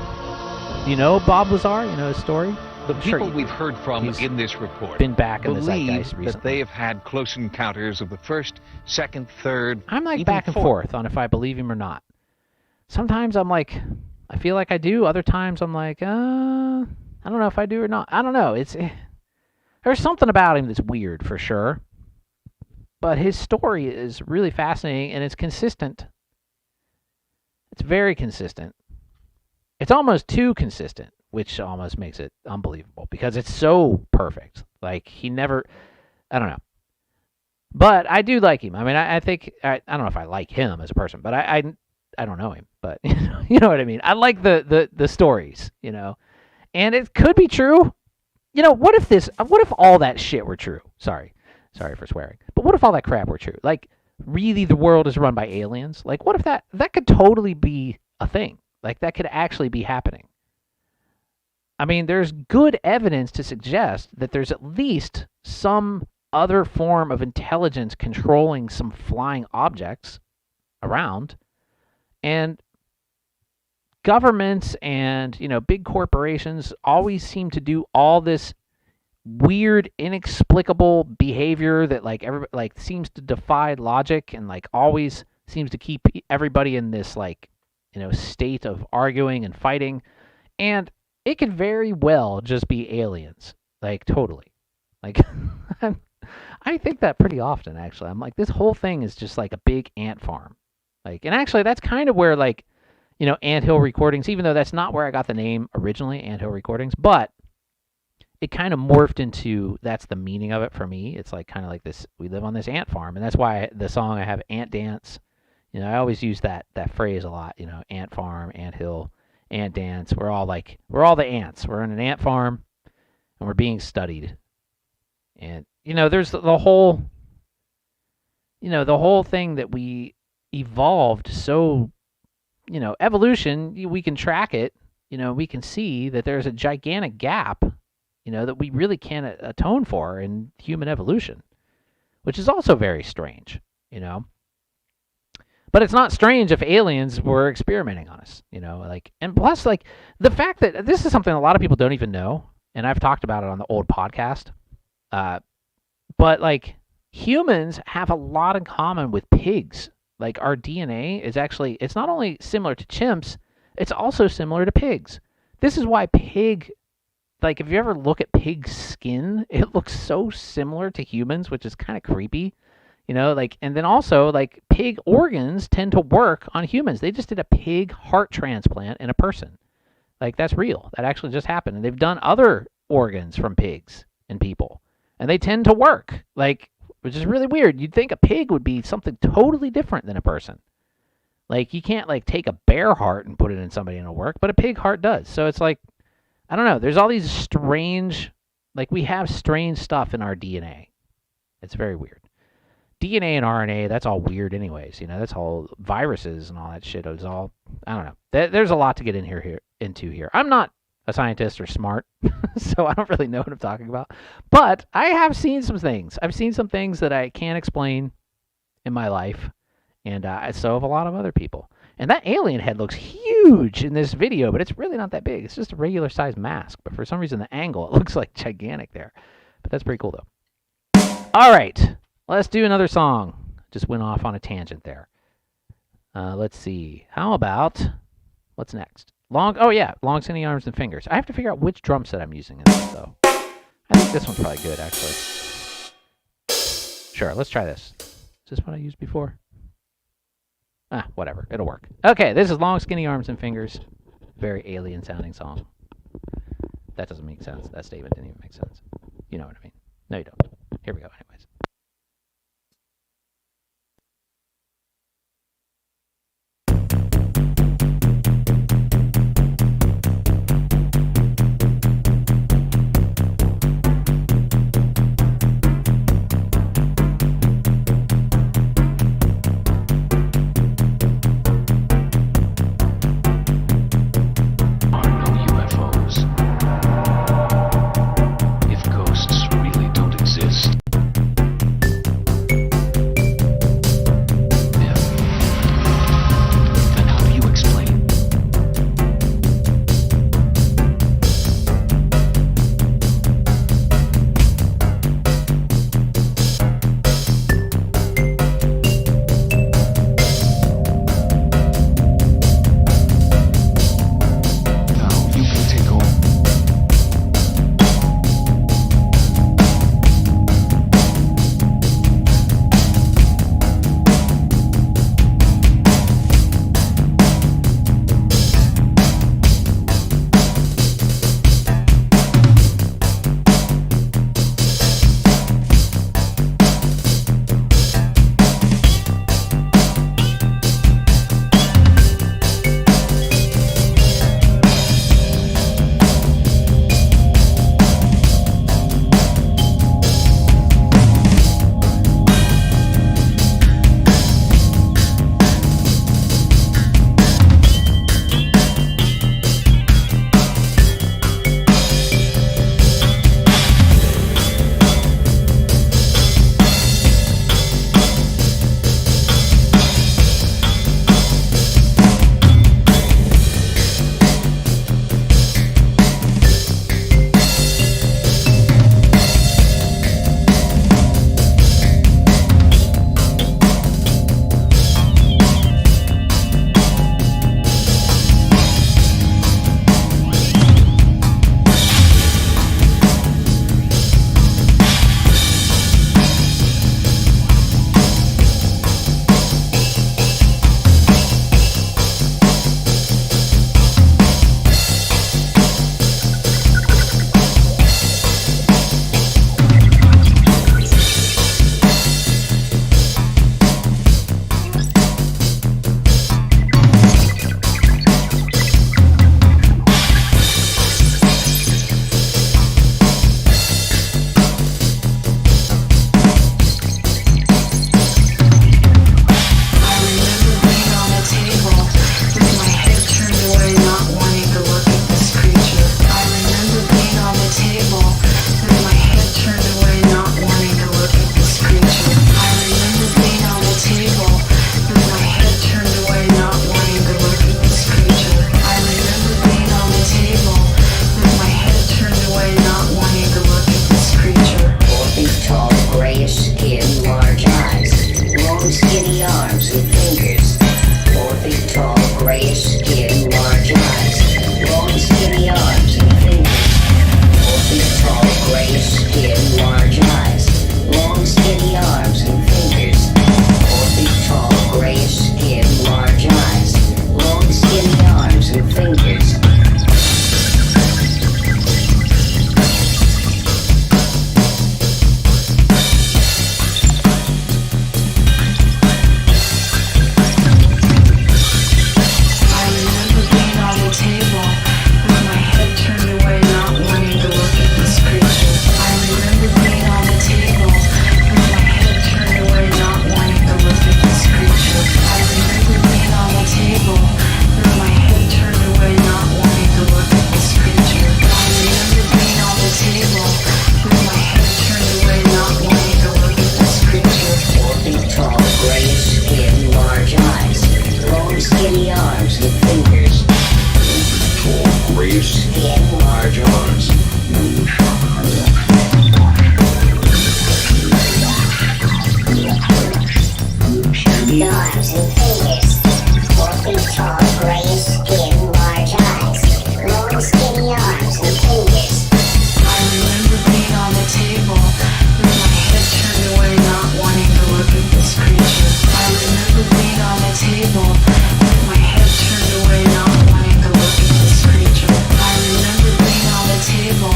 Do you know Bob Lazar? You know his story? The people we've heard from in this report been back in the zeitgeist recently. That they have had close encounters of the first, second, third. I'm like back and forth on if I believe him or not. Sometimes I'm like, I feel like I do. Other times I'm like, I don't know if I do or not. I don't know. There's something about him that's weird for sure. But his story is really fascinating and it's consistent. It's very consistent. It's almost too consistent, which almost makes it unbelievable because it's so perfect. Like I don't know. But I do like him. I mean, I think, I don't know if I like him as a person, but I don't know him, but you know what I mean? I like the stories, you know, and it could be true. You know, what if all that shit were true? Sorry for swearing, but what if all that crap were true? Like, really the world is run by aliens? Like, what if that could totally be a thing? Like, that could actually be happening. I mean, there's good evidence to suggest that there's at least some other form of intelligence controlling some flying objects around. And governments and, big corporations always seem to do all this weird, inexplicable behavior that seems to defy logic and always seems to keep everybody in this state of arguing and fighting. And it could very well just be aliens. Totally. I think that pretty often, actually. I'm like, this whole thing is just like a big ant farm. And actually, that's kind of where, Anthill Recordings, even though that's not where I got the name originally, Anthill Recordings, but it kind of morphed into, that's the meaning of it for me. It's like kind of like this, we live on this ant farm, and that's why the song I have, Ant Dance. I always use that phrase a lot, ant farm, ant hill, ant dance. We're all the ants. We're in an ant farm, and we're being studied. And, there's the whole, the whole thing that we evolved so, evolution, we can track it, we can see that there's a gigantic gap, that we really can't atone for in human evolution, which is also very strange, But it's not strange if aliens were experimenting on us, and plus, the fact that this is something a lot of people don't even know, and I've talked about it on the old podcast, but, humans have a lot in common with pigs. Our DNA is actually, it's not only similar to chimps, it's also similar to pigs. This is why pig, if you ever look at pig skin, it looks so similar to humans, which is kind of creepy. And then also, pig organs tend to work on humans. They just did a pig heart transplant in a person. That's real. That actually just happened. And they've done other organs from pigs in people. And they tend to work, which is really weird. You'd think a pig would be something totally different than a person. You can't, take a bear heart and put it in somebody and it'll work, but a pig heart does. So it's I don't know. There's all these strange, we have strange stuff in our DNA. It's very weird. DNA and RNA, that's all weird anyways. That's all viruses and all that shit. It's all, I don't know. There's a lot to get into here. I'm not a scientist or smart, so I don't really know what I'm talking about. But I have seen some things. I've seen some things that I can't explain in my life, and so have a lot of other people. And that alien head looks huge in this video, but it's really not that big. It's just a regular size mask, but for some reason the angle, it looks gigantic there. But that's pretty cool though. All right. Let's do another song. Just went off on a tangent there. Let's see. How about, what's next? Long Skinny Arms and Fingers. I have to figure out which drum set I'm using in this, though. I think this one's probably good, actually. Sure, let's try this. Is this what I used before? Whatever. It'll work. Okay, this is Long Skinny Arms and Fingers. Very alien-sounding song. That doesn't make sense. That statement didn't even make sense. You know what I mean. No, you don't. Here we go, anyways. If ghosts really don't exist, brief skin, large arms. The arms and fingers. 4 feet tall, grayish skin, large eyes. Long skinny arms and fingers. I remember being on the table with my head turned away, not wanting to look at this creature. I remember being on the table with my head turned away, not wanting to look at this creature. I remember being on the table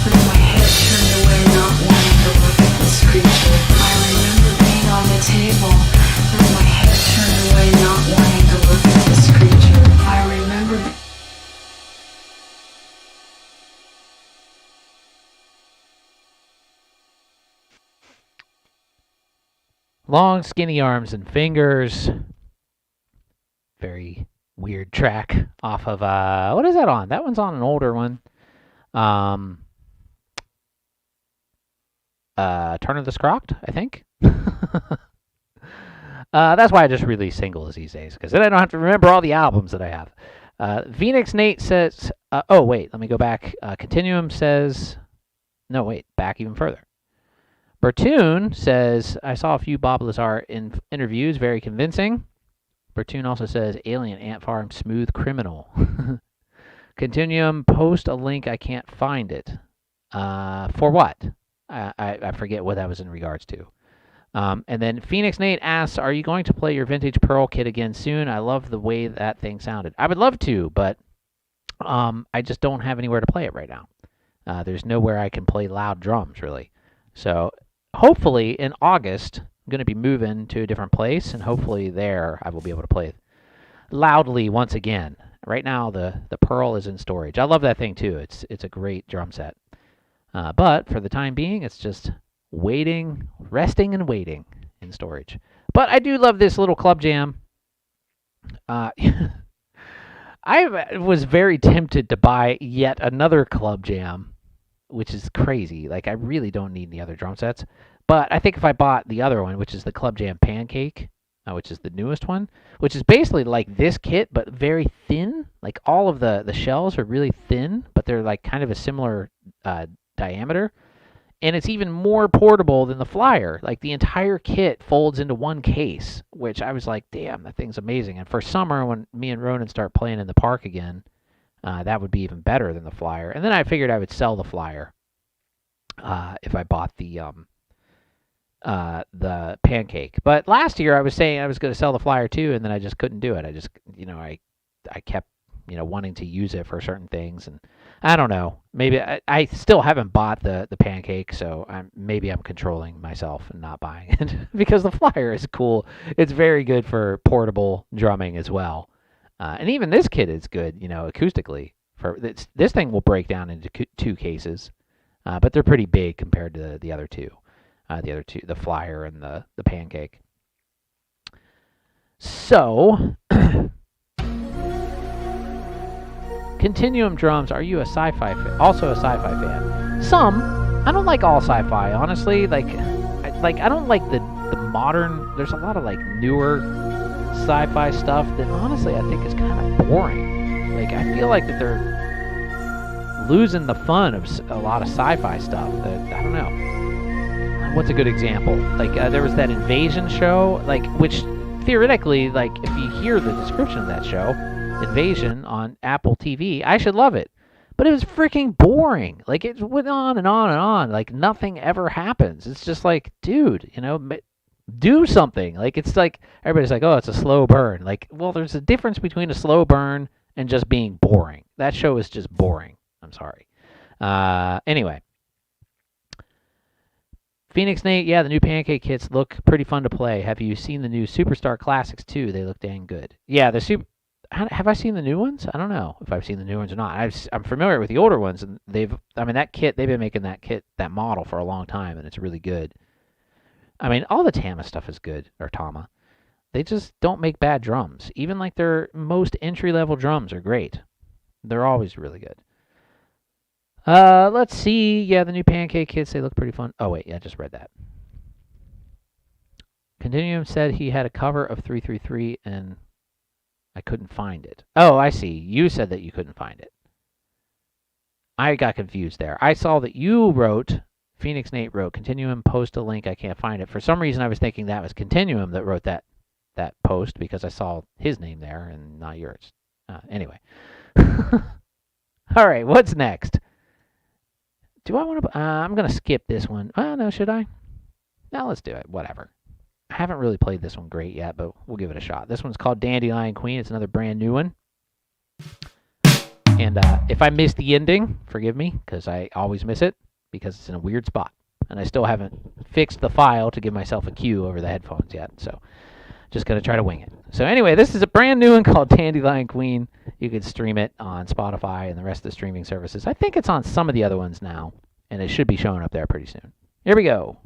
with my head turned away, not wanting to look at this creature. I remember being on the table with my head turned away, not wanting to look at this creature. I remember. Long, skinny arms and fingers. Very weird track off of, what is that on? That one's on an older one. Turn of the Scrocked, I think. That's why I just release singles these days, because then I don't have to remember all the albums that I have. Phoenix Nate says, oh, wait, let me go back. Continuum says, no, wait, back even further. Bertoon says, I saw a few Bob Lazar interviews, very convincing. Bertoon also says, Alien Ant Farm Smooth Criminal. Continuum, post a link, I can't find it. For what? I forget what that was in regards to. And then Phoenix Nate asks, are you going to play your Vintage Pearl kit again soon? I love the way that thing sounded. I would love to, but I just don't have anywhere to play it right now. There's nowhere I can play loud drums, really. So hopefully in August, I'm going to be moving to a different place, and hopefully there I will be able to play it loudly once again. Right now, the Pearl is in storage. I love that thing, too. It's a great drum set. But for the time being, it's just waiting, resting and waiting in storage. But I do love this little Club Jam. I was very tempted to buy yet another Club Jam, which is crazy. Like, I really don't need any other drum sets. But I think if I bought the other one, which is the Club Jam Pancake, which is the newest one, which is basically like this kit, but very thin. Like, all of the shells are really thin, but they're like kind of a similar diameter. And it's even more portable than the Flyer. Like, the entire kit folds into one case, which I was like, damn, that thing's amazing. And for summer, when me and Ronan start playing in the park again, that would be even better than the Flyer. And then I figured I would sell the Flyer if I bought the Pancake. But last year I was saying I was going to sell the Flyer too, and then I just couldn't do it. I just, I kept, wanting to use it for certain things, and I don't know. Maybe I still haven't bought the Pancake, so maybe I'm controlling myself and not buying it because the Flyer is cool. It's very good for portable drumming as well. And even this kit is good, acoustically. This thing will break down into 2 cases, but they're pretty big compared to the other two. The Flyer and the Pancake. So, Continuum Drums, are you also a sci-fi fan? Some. I don't like all sci-fi, honestly. I don't like the modern. There's a lot of newer sci-fi stuff that honestly I think is kind of boring. I feel like that they're losing the fun of a lot of sci-fi stuff. I don't know. What's a good example? There was that Invasion show, which theoretically, if you hear the description of that show, Invasion on Apple TV, I should love it. But it was freaking boring. It went on and on and on. Nothing ever happens. It's just dude, do something. It's everybody's oh, it's a slow burn. Well, there's a difference between a slow burn and just being boring. That show is just boring. I'm sorry. Anyway. Phoenix Nate, yeah, the new Pancake kits look pretty fun to play. Have you seen the new Superstar Classics too? They look dang good. Yeah, have I seen the new ones? I don't know if I've seen the new ones or not. I'm familiar with the older ones, and that kit, they've been making that model for a long time, and it's really good. All the Tama stuff is good, or Tama. They just don't make bad drums. Even their most entry-level drums are great. They're always really good. Let's see. Yeah, the new Pancake kits, they look pretty fun. Oh, wait, yeah, I just read that. Continuum said he had a cover of 333, and I couldn't find it. Oh, I see. You said that you couldn't find it. I got confused there. I saw that you wrote, Phoenix Nate wrote, Continuum, post a link, I can't find it. For some reason, I was thinking that was Continuum that wrote that post because I saw his name there and not yours. Anyway. All right, what's next? Do I want to... I'm going to skip this one. No, should I? No, let's do it. Whatever. I haven't really played this one great yet, but we'll give it a shot. This one's called Dandelion Queen. It's another brand new one. And if I miss the ending, forgive me, because I always miss it, because it's in a weird spot. And I still haven't fixed the file to give myself a cue over the headphones yet, so just going to try to wing it. So anyway, this is a brand new one called Dandelion Queen. You can stream it on Spotify and the rest of the streaming services. I think it's on some of the other ones now, and it should be showing up there pretty soon. Here we go.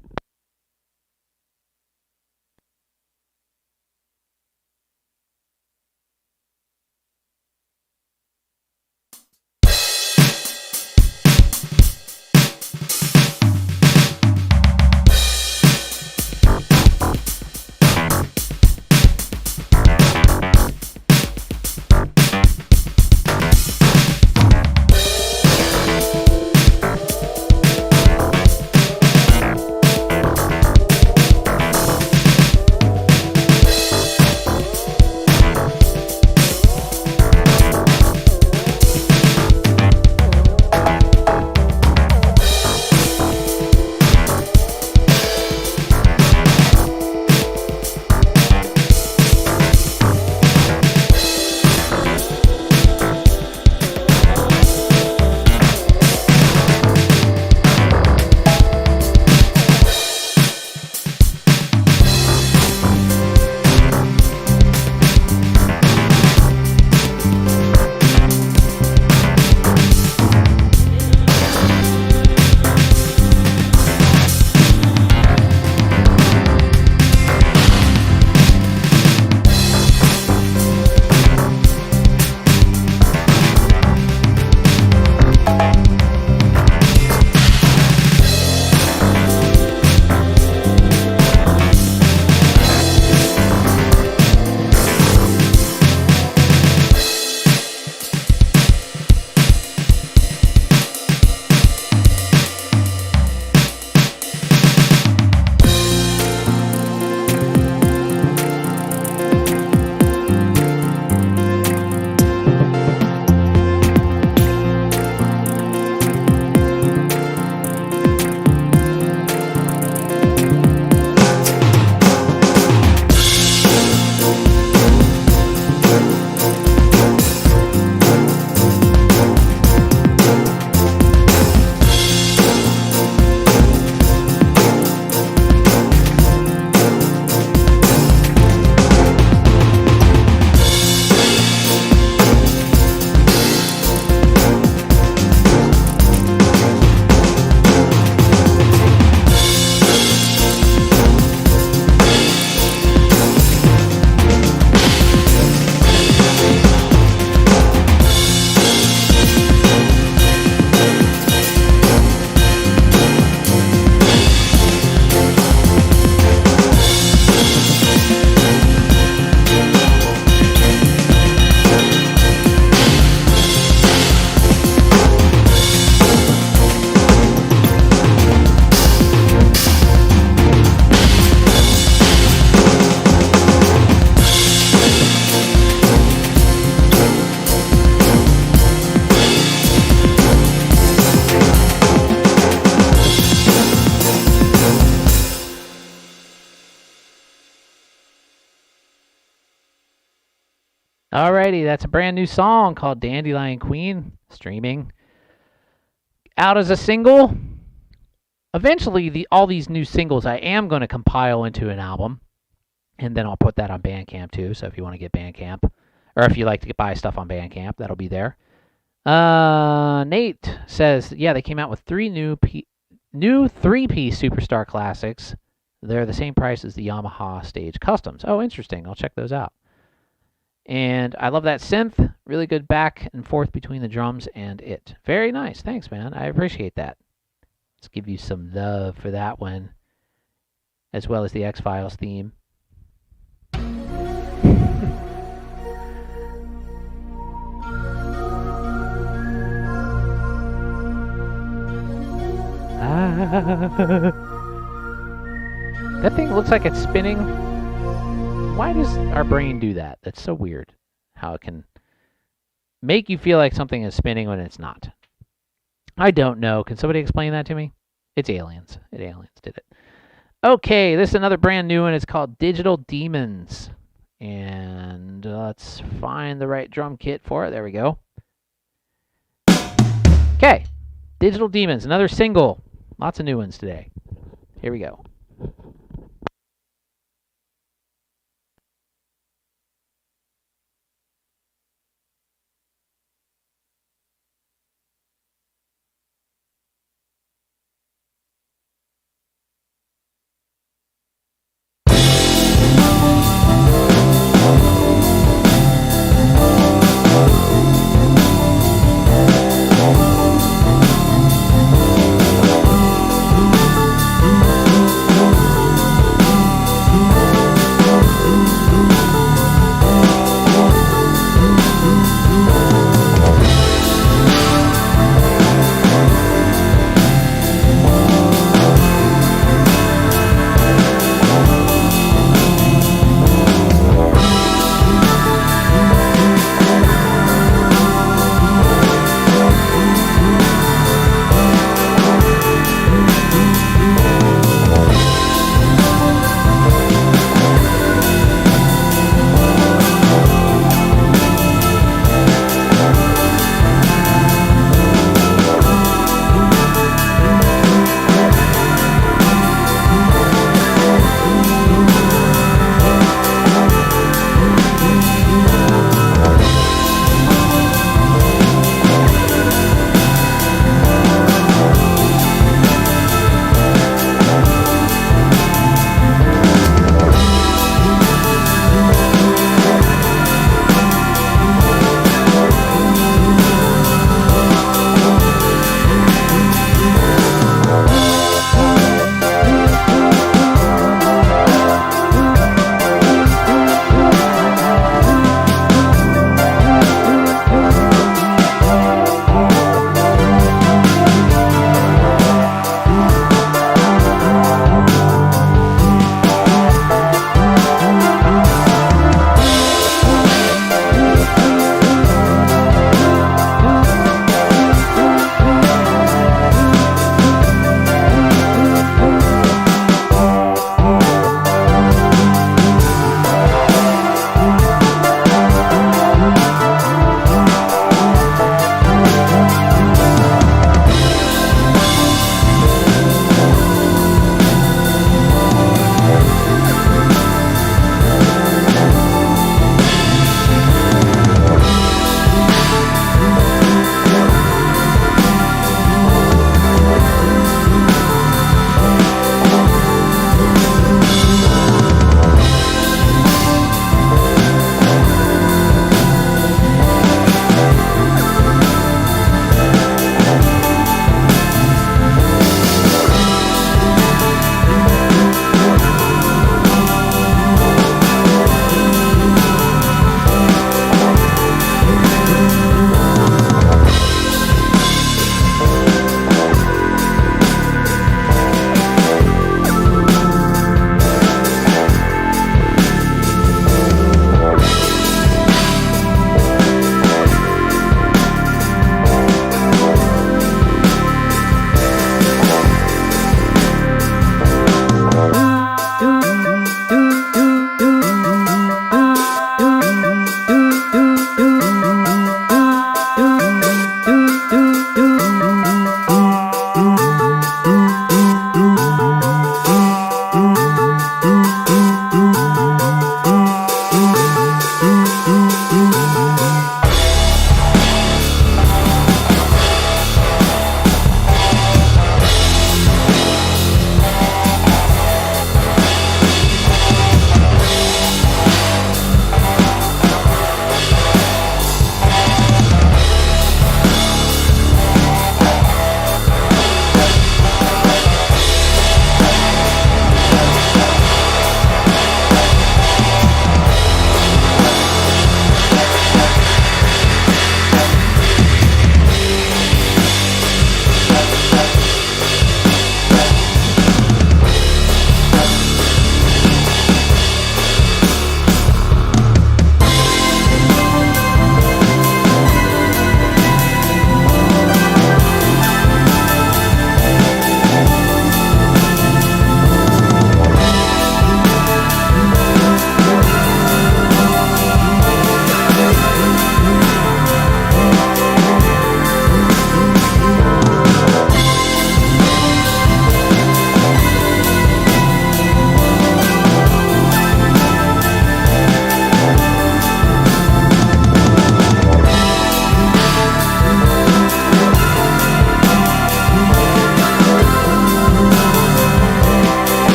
Alrighty, that's a brand new song called Dandelion Queen, streaming out as a single. Eventually, all these new singles I am going to compile into an album, and then I'll put that on Bandcamp too, so if you want to get Bandcamp, or if you like to buy stuff on Bandcamp, that'll be there. Nate says, yeah, they came out with three new three-piece Superstar Classics. They're the same price as the Yamaha Stage Customs. Oh, interesting. I'll check those out. And I love that synth. Really good back and forth between the drums and it. Very nice. Thanks, man. I appreciate that. Let's give you some love for that one, as well as the X-Files theme. That thing looks like it's spinning. Why does our brain do that? That's so weird. How it can make you feel like something is spinning when it's not. I don't know. Can somebody explain that to me? It's aliens. Aliens did it. Okay, this is another brand new one. It's called Digital Demons. And let's find the right drum kit for it. There we go. Okay, Digital Demons, another single. Lots of new ones today. Here we go.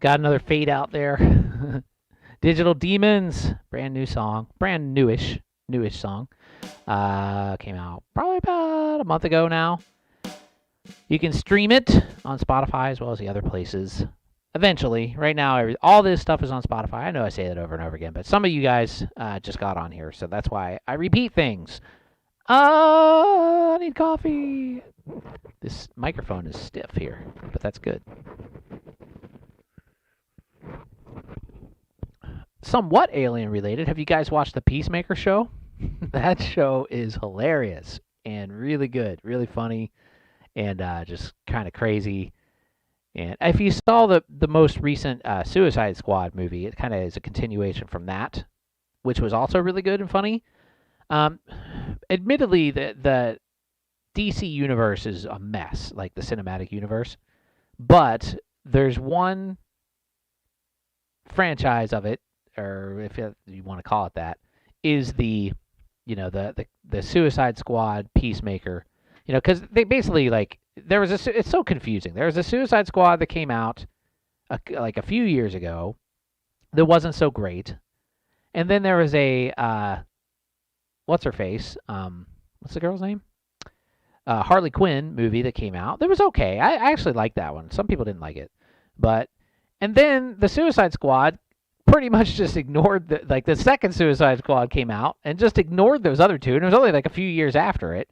Got another fade out there. Digital Demons, brand new song, brand newish song. Came out probably about a month ago now. You can stream it on Spotify as well as the other places. Eventually, right now, all this stuff is on Spotify. I know I say that over and over again, but some of you guys just got on here, so that's why I repeat things. I need coffee. This microphone is stiff here, but that's good. Somewhat alien related. Have you guys watched the Peacemaker show? That show is hilarious and really good, really funny, and just kind of crazy. And if you saw the most recent Suicide Squad movie, it kind of is a continuation from that, which was also really good and funny. Admittedly, the DC universe is a mess, like the cinematic universe, but there's one franchise of it, or if you want to call it that, is the Suicide Squad Peacemaker. Because they basically it's so confusing. There was a Suicide Squad that came out like a few years ago that wasn't so great, and then there was a what's her face? What's the girl's name? Harley Quinn movie that came out. That was okay. I actually liked that one. Some people didn't like it, and then the Suicide Squad pretty much just ignored the second Suicide Squad came out and just ignored those other two, and it was only like a few years after it.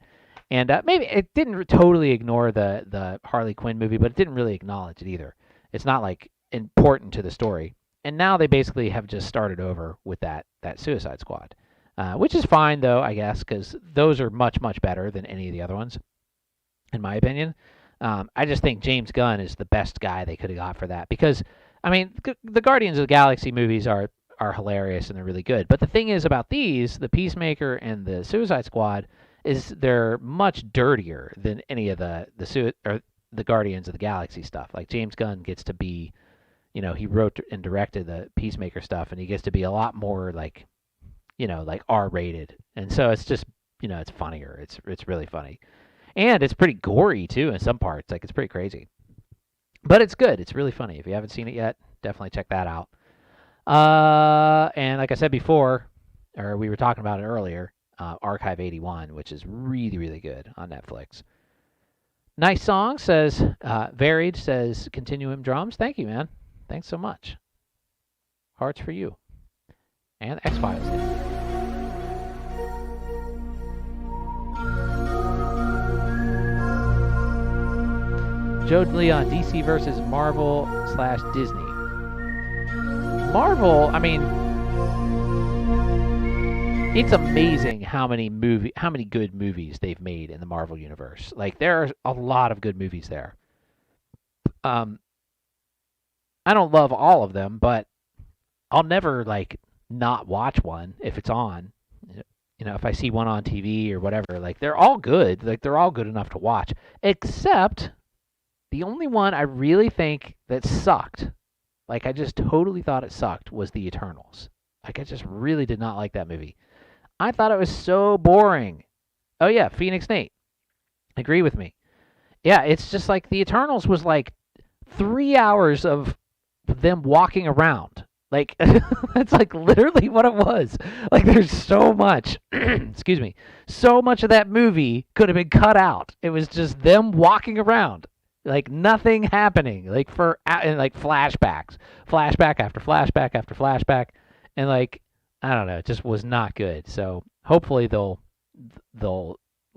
And maybe it didn't totally ignore the Harley Quinn movie, but it didn't really acknowledge it either. It's not like important to the story. And now they basically have just started over with that Suicide Squad, which is fine though, I guess, because those are much, much better than any of the other ones, in my opinion. I just think James Gunn is the best guy they could have got for that, because I mean the Guardians of the Galaxy movies are hilarious and they're really good. But the thing is about these, the Peacemaker and the Suicide Squad, is they're much dirtier than any of the Guardians of the Galaxy stuff. Like James Gunn gets to be, he wrote and directed the Peacemaker stuff, and he gets to be a lot more like R-rated. And so it's just, it's funnier. It's really funny. And it's pretty gory too in some parts. Like it's pretty crazy. But it's good. It's really funny. If you haven't seen it yet, definitely check that out. And like I said before, or we were talking about it earlier, Archive 81, which is really, really good on Netflix. Nice song, says Varied, says Continuum Drums. Thank you, man. Thanks so much. Hearts for you. And X-Files. Joe Leon, DC versus Marvel / Disney. Marvel, I mean, it's amazing how many good movies they've made in the Marvel universe. Like there are a lot of good movies there. I don't love all of them, but I'll never not watch one if it's on. If I see one on TV or whatever, they're all good. They're all good enough to watch, except the only one I really think that sucked, I just totally thought it sucked, was The Eternals. I just really did not like that movie. I thought it was so boring. Oh yeah, Phoenix Nate. Agree with me. Yeah, it's just The Eternals was 3 hours of them walking around. That's literally what it was. There's so much, excuse me, so much of that movie could have been cut out. It was just them walking around. Nothing happening. And flashbacks. Flashback after flashback after flashback. And I don't know, it just was not good. So hopefully they'll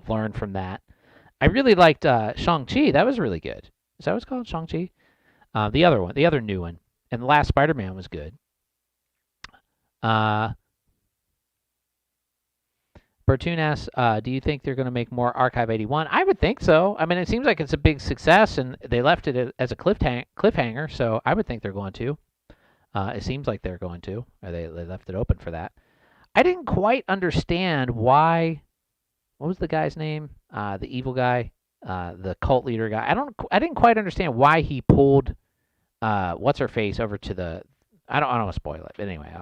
learn from that. I really liked Shang-Chi. That was really good. Is that what it's called? Shang-Chi? The other one, the other new one. And the last Spider-Man was good. Bertune asks, do you think they're going to make more Archive 81? I would think so. I mean, it seems like it's a big success, and they left it as a cliffhanger, so I would think they're going to. It seems like they're going to. Or they left it open for that. I didn't quite understand why. What was the guy's name? The evil guy, the cult leader guy. I didn't quite understand why he pulled what's her face over to the. I don't want to spoil it. But anyway,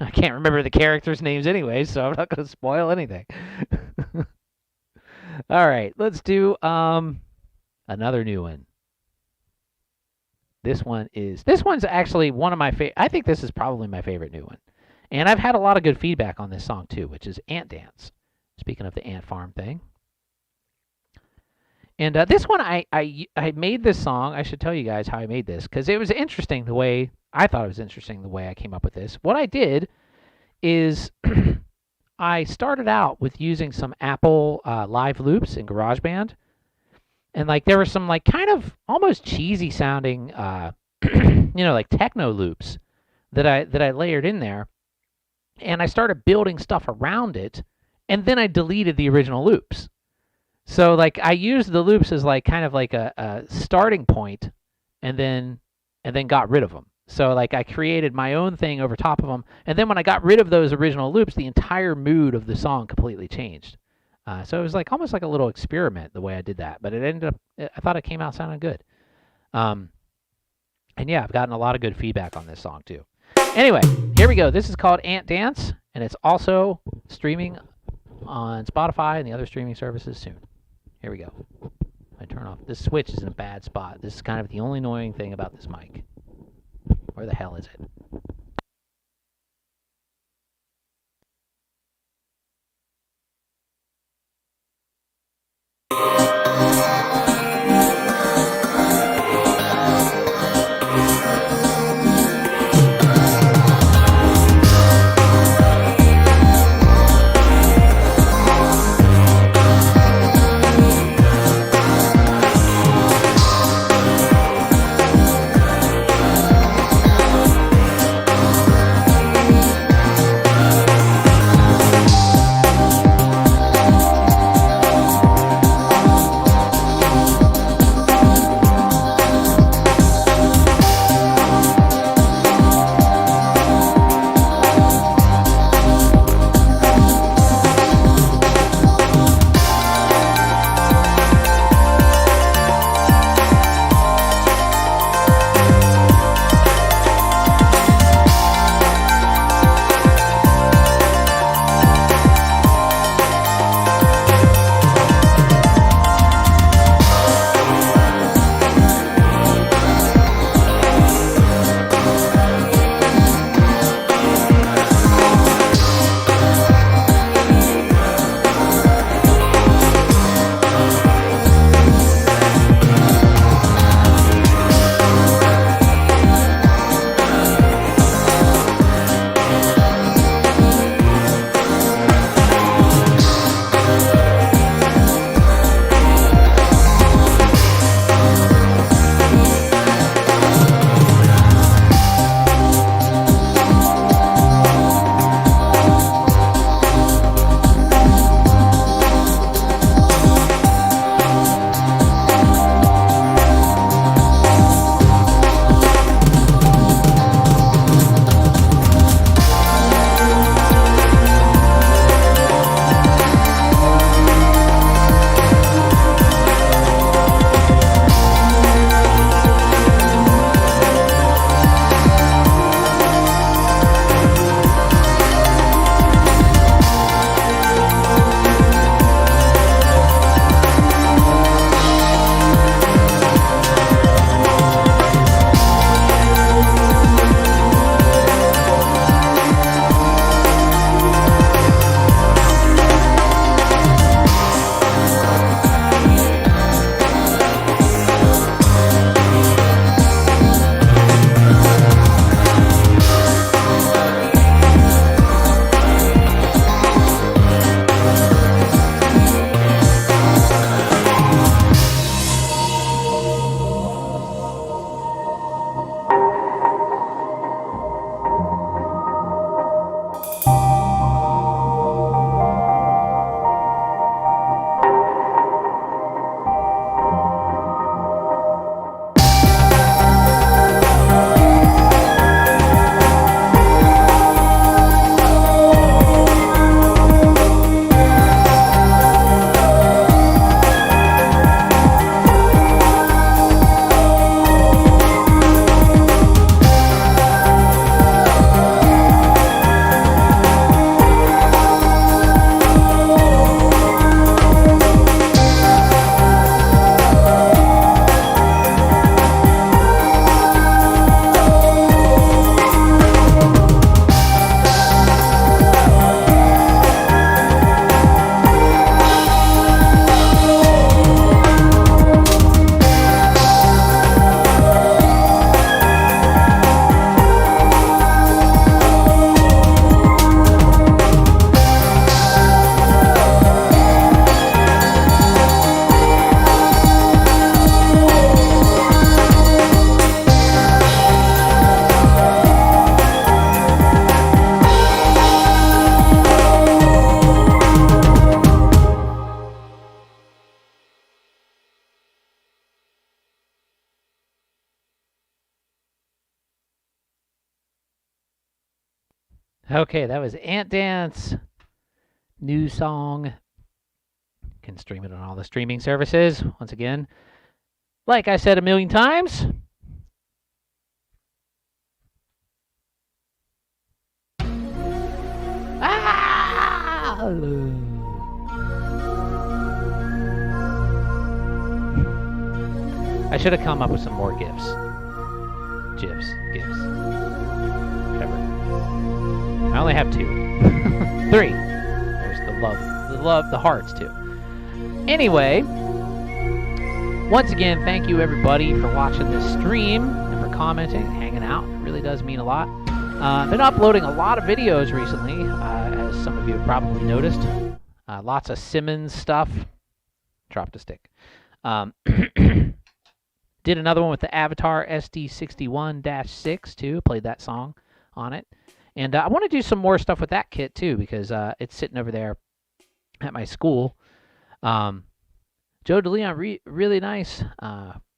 I can't remember the characters' names anyway, so I'm not going to spoil anything. All right, let's do another new one. This one's actually one of my favorite. I think this is probably my favorite new one. And I've had a lot of good feedback on this song too, which is Ant Dance. Speaking of the ant farm thing. And this one, I made this song. I should tell you guys how I made this, because it was interesting the way, I thought it was interesting the way I came up with this. What I did is I started out with using some Apple live loops in GarageBand. And like there were some like kind of almost cheesy sounding, like techno loops that I layered in there. And I started building stuff around it, and then I deleted the original loops. So like I used the loops as like kind of like a starting point, and then got rid of them. So like I created my own thing over top of them, and then when I got rid of those original loops, the entire mood of the song completely changed. So it was like almost like a little experiment the way I did that, but it ended up, I thought it came out sounding good. And yeah, I've gotten a lot of good feedback on this song too. Anyway, here we go. This is called Ant Dance, and it's also streaming on Spotify and the other streaming services soon. Here we go. I turn off. This switch is in a bad spot. This is kind of the only annoying thing about this mic. Where the hell is it? Okay, that was Ant Dance. New song. Can stream it on all the streaming services. Once again, like I said a million times. I should have come up with some more GIFs. GIFs. Whatever. I only have 2. 3. There's the hearts too. Anyway, once again, thank you everybody for watching this stream and for commenting and hanging out. It really does mean a lot. I've been uploading a lot of videos recently, as some of you have probably noticed. Lots of Simmons stuff. Dropped a stick. Did another one with the Avatar SD61-6 too. Played that song on it. And I want to do some more stuff with that kit too, because it's sitting over there at my school. Joe DeLeon, really nice.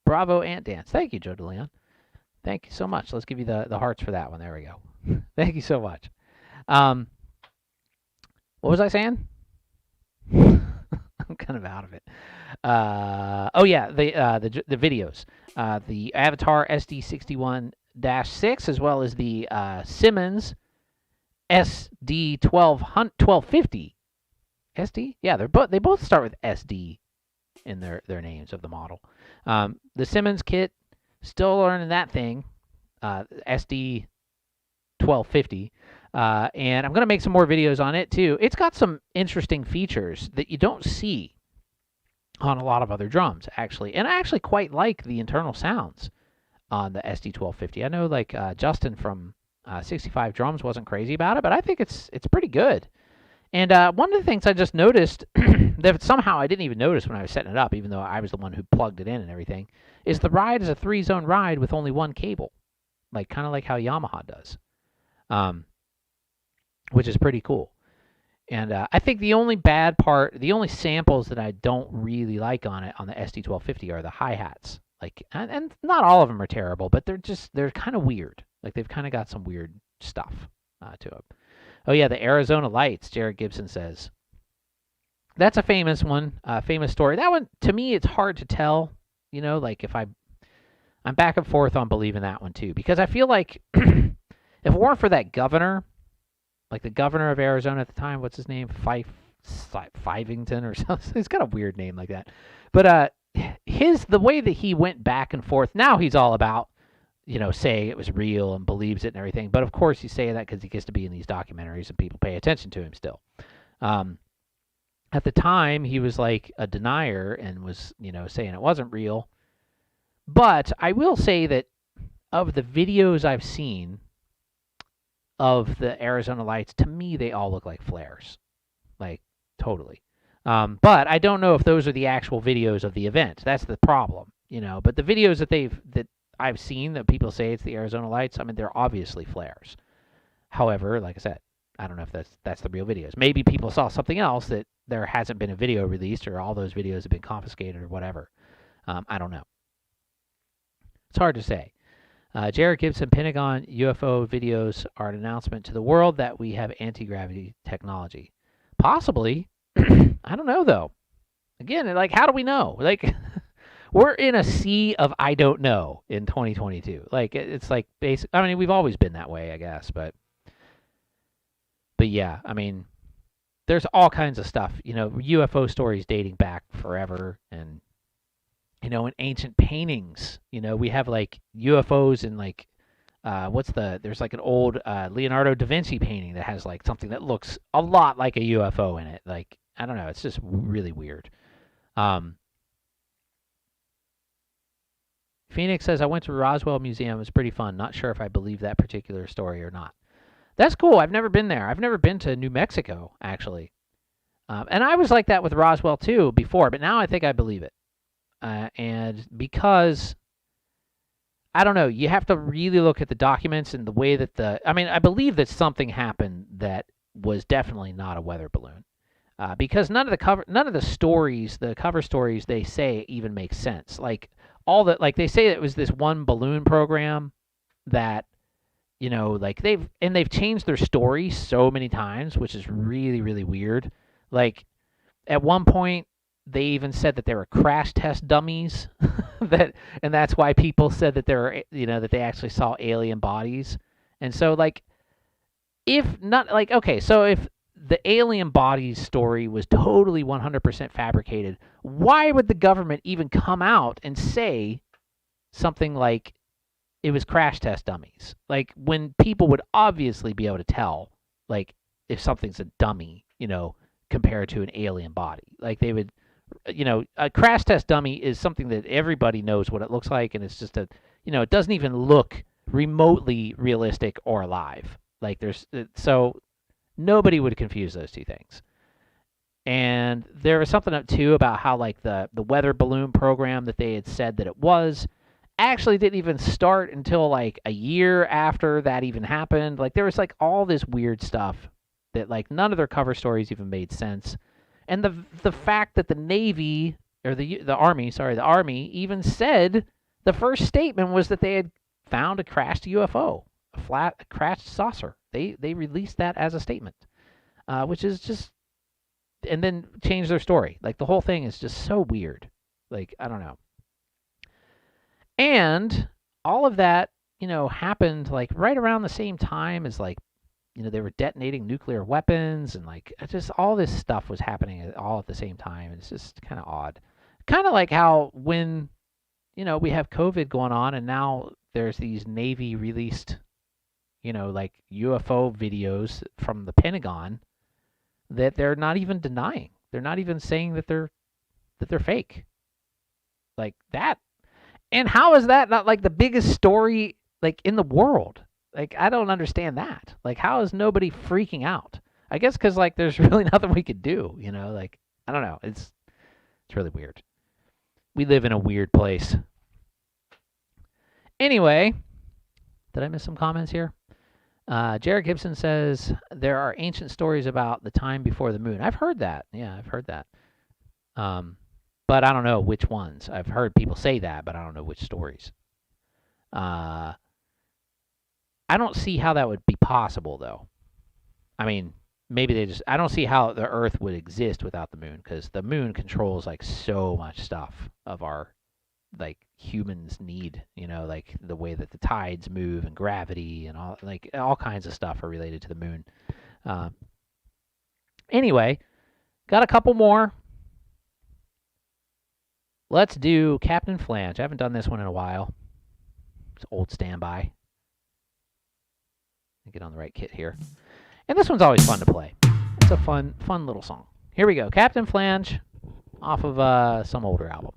Bravo Ant Dance. Thank you, Joe DeLeon. Thank you so much. Let's give you the hearts for that one. There we go. Thank you so much. What was I saying? I'm kind of out of it. Oh yeah, the videos. The Avatar SD61-6, as well as the Simmons SD1250. SD? Yeah, they both start with SD in their names of the model. The Simmons kit, still learning that thing. SD1250. And I'm going to make some more videos on it too. It's got some interesting features that you don't see on a lot of other drums, actually. And I actually quite like the internal sounds on the SD1250. I know, like, Justin from 65 Drums wasn't crazy about it, but I think it's pretty good. And one of the things I just noticed that somehow I didn't even notice when I was setting it up, even though I was the one who plugged it in and everything, is the ride is a 3-zone ride with only one cable, like kind of like how Yamaha does, which is pretty cool. And I think the only bad part, the only samples that I don't really like on it on the SD1250 are the hi-hats. Like, and not all of them are terrible, but they're kind of weird. Like, they've kind of got some weird stuff to them. Oh yeah, the Arizona Lights, Jared Gibson says. That's a famous one, famous story. That one, to me, it's hard to tell. You know, like, if I'm back and forth on believing that one too, because I feel like if it weren't for that governor, like the governor of Arizona at the time, what's his name? Fivington or something. He's got a weird name like that. But the way that he went back and forth, now he's all about, you know, saying it was real and believes it and everything. But of course he's saying that because he gets to be in these documentaries and people pay attention to him still. At the time, he was like a denier and was, you know, saying it wasn't real. But I will say that of the videos I've seen of the Arizona Lights, to me, they all look like flares. Like, totally. But I don't know if those are the actual videos of the event. That's the problem, you know. But the videos that I've seen that people say it's the Arizona Lights, I mean, they're obviously flares. However, like I said, I don't know if that's the real videos. Maybe people saw something else that there hasn't been a video released, or all those videos have been confiscated or whatever. I don't know. It's hard to say. Jared Gibson, Pentagon UFO videos are an announcement to the world that we have anti-gravity technology. Possibly. I don't know, though. Again, like, how do we know? Like, we're in a sea of I don't know in 2022. Like, it's like basic. I mean, we've always been that way, I guess. But yeah, I mean, there's all kinds of stuff. You know, UFO stories dating back forever, and you know, in ancient paintings, you know, we have like UFOs and like, there's like an old Leonardo da Vinci painting that has like something that looks a lot like a UFO in it. Like, I don't know, it's just really weird. Phoenix says, I went to Roswell Museum. It was pretty fun. Not sure if I believe that particular story or not. That's cool. I've never been there. I've never been to New Mexico, actually. And I was like that with Roswell, too, before, but now I think I believe it. And because, I don't know, you have to really look at the documents and the way that I mean, I believe that something happened that was definitely not a weather balloon. Because none of the stories, the cover stories they say even make sense. Like, like they say it was this one balloon program that you know, like they've changed their story so many times, which is really, really weird. Like at one point they even said that they were crash test dummies, and that's why people said that that they actually saw alien bodies. And so like, if not, like, okay, so if the alien bodies story was totally 100% fabricated, why would the government even come out and say something like it was crash test dummies? Like, when people would obviously be able to tell, like, if something's a dummy, you know, compared to an alien body. Like, they would, you know, a crash test dummy is something that everybody knows what it looks like, and it's just it doesn't even look remotely realistic or alive. Like, so nobody would confuse those two things. And there was something up too about how like the weather balloon program that they had said that it was actually didn't even start until like a year after that even happened. Like there was like all this weird stuff that like none of their cover stories even made sense. And the fact that the Navy or the Army even said the first statement was that they had found a crashed UFO, a crashed saucer. They released that as a statement, which is just, and then changed their story. Like the whole thing is just so weird. Like, I don't know. And all of that, you know, happened like right around the same time as like, you know, they were detonating nuclear weapons, and like just all this stuff was happening all at the same time. It's just kind of odd. Kind of like how when, you know, we have COVID going on and now there's these Navy released, you know, like UFO videos from the Pentagon that they're not even denying. They're not even saying that they're fake. Like that. And how is that not like the biggest story like in the world? Like, I don't understand that. Like, how is nobody freaking out? I guess because like there's really nothing we could do, you know? Like, I don't know. It's really weird. We live in a weird place. Anyway, did I miss some comments here? Jared Gibson says, there are ancient stories about the time before the moon. I've heard that. Yeah, I've heard that. But I don't know which ones. I've heard people say that, but I don't know which stories. I don't see how that would be possible, though. I mean, maybe I don't see how the Earth would exist without the moon, because the moon controls, like, so much stuff of our, like, humans need, you know, like the way that the tides move and gravity and all kinds of stuff are related to the moon. Anyway, got a couple more. Let's do Captain Flange. I haven't done this one in a while. It's old standby. Get on the right kit here. And this one's always fun to play. It's a fun little song. Here we go. Captain Flange off of some older album.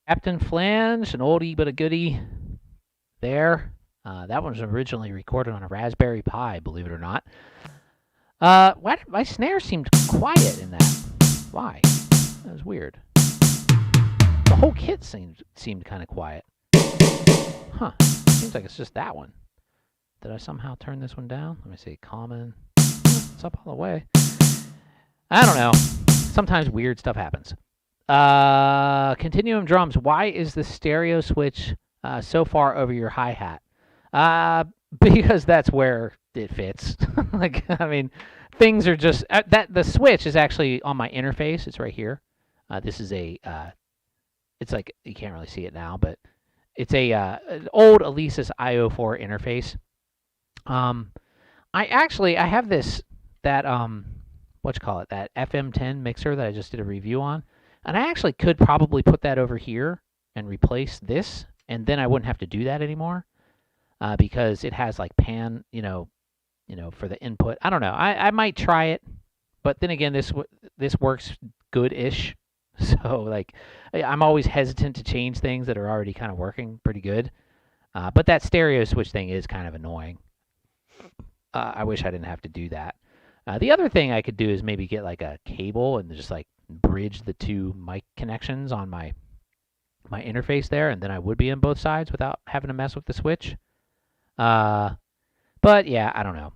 Captain Flange, an oldie but a goodie there. That one was originally recorded on a Raspberry Pi, believe it or not. Why did my snare seemed quiet in that? Why? That was weird. The whole kit seemed kind of quiet. Huh. Seems like it's just that one. Did I somehow turn this one down? Let me see. Common. It's up all the way. I don't know. Sometimes weird stuff happens. Continuum drums. Why is the stereo switch so far over your hi-hat? Because that's where it fits. Like, I mean, things are just the switch is actually on my interface. It's right here. This is a it's like you can't really see it now, but it's an old Alesis IO4 interface. I have that FM10 mixer that I just did a review on, and I actually could probably put that over here and replace this, and then I wouldn't have to do that anymore. Because it has like pan, for the input. I don't know. I might try it, but then again, this works good-ish. So like, I'm always hesitant to change things that are already kind of working pretty good. But that stereo switch thing is kind of annoying. I wish I didn't have to do that. The other thing I could do is maybe get like a cable and just like bridge the two mic connections on my interface there, and then I would be on both sides without having to mess with the switch. But yeah, I don't know.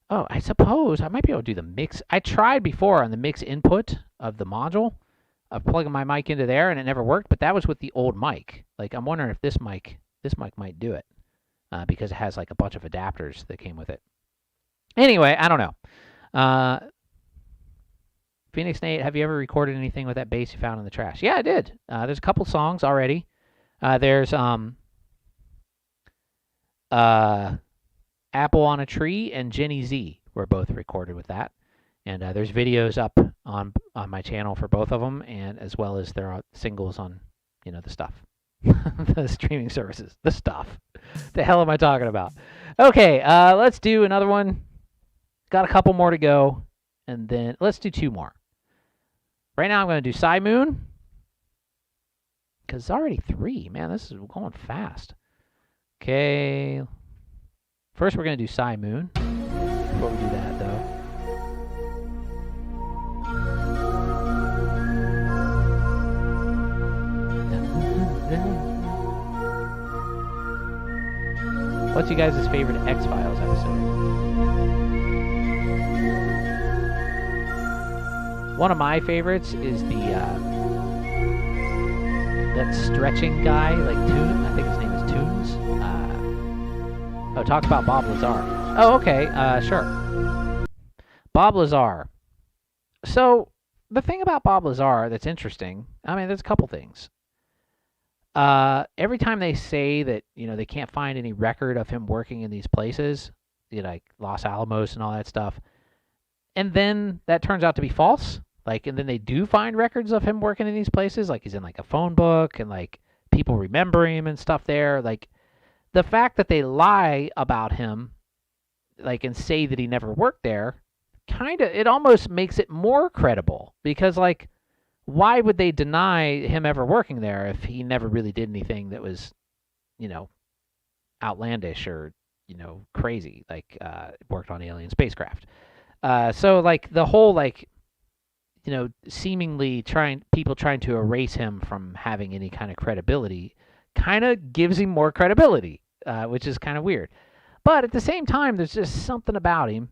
Oh, I suppose I might be able to do the mix. I tried before on the mix input of the module of plugging my mic into there, and it never worked, but that was with the old mic. Like, I'm wondering if this mic might do it, because it has like a bunch of adapters that came with it. Anyway, I don't know. Phoenix Nate, have you ever recorded anything with that bass you found in the trash? Yeah, I did. There's a couple songs already. There's Apple on a Tree and Jenny Z were both recorded with that. And there's videos up on my channel for both of them, and as well as there are singles on, the stuff. The streaming services. The stuff. The hell am I talking about? Okay, let's do another one. Got a couple more to go, and then let's do two more. Right now I'm going to do Psy Moon, because it's already 3. Man, this is going fast. Okay. First, we're going to do Psy Moon. Before we do that, though. What's you guys' favorite X-Files episode? One of my favorites is that stretching guy, like Toon. I think his name is Toons. Talk about Bob Lazar. Oh, okay. Sure. Bob Lazar. So the thing about Bob Lazar that's interesting, I mean, there's a couple things. Every time they say that, they can't find any record of him working in these places, like Los Alamos and all that stuff, and then that turns out to be false. Like, and then they do find records of him working in these places, like he's in like a phone book and like people remember him and stuff there. Like, the fact that they lie about him, like, and say that he never worked there, it almost makes it more credible, because like, why would they deny him ever working there if he never really did anything that was, outlandish or, crazy, like worked on alien spacecraft. So like the whole like, seemingly people trying to erase him from having any kind of credibility kind of gives him more credibility, which is kind of weird. But at the same time, there's just something about him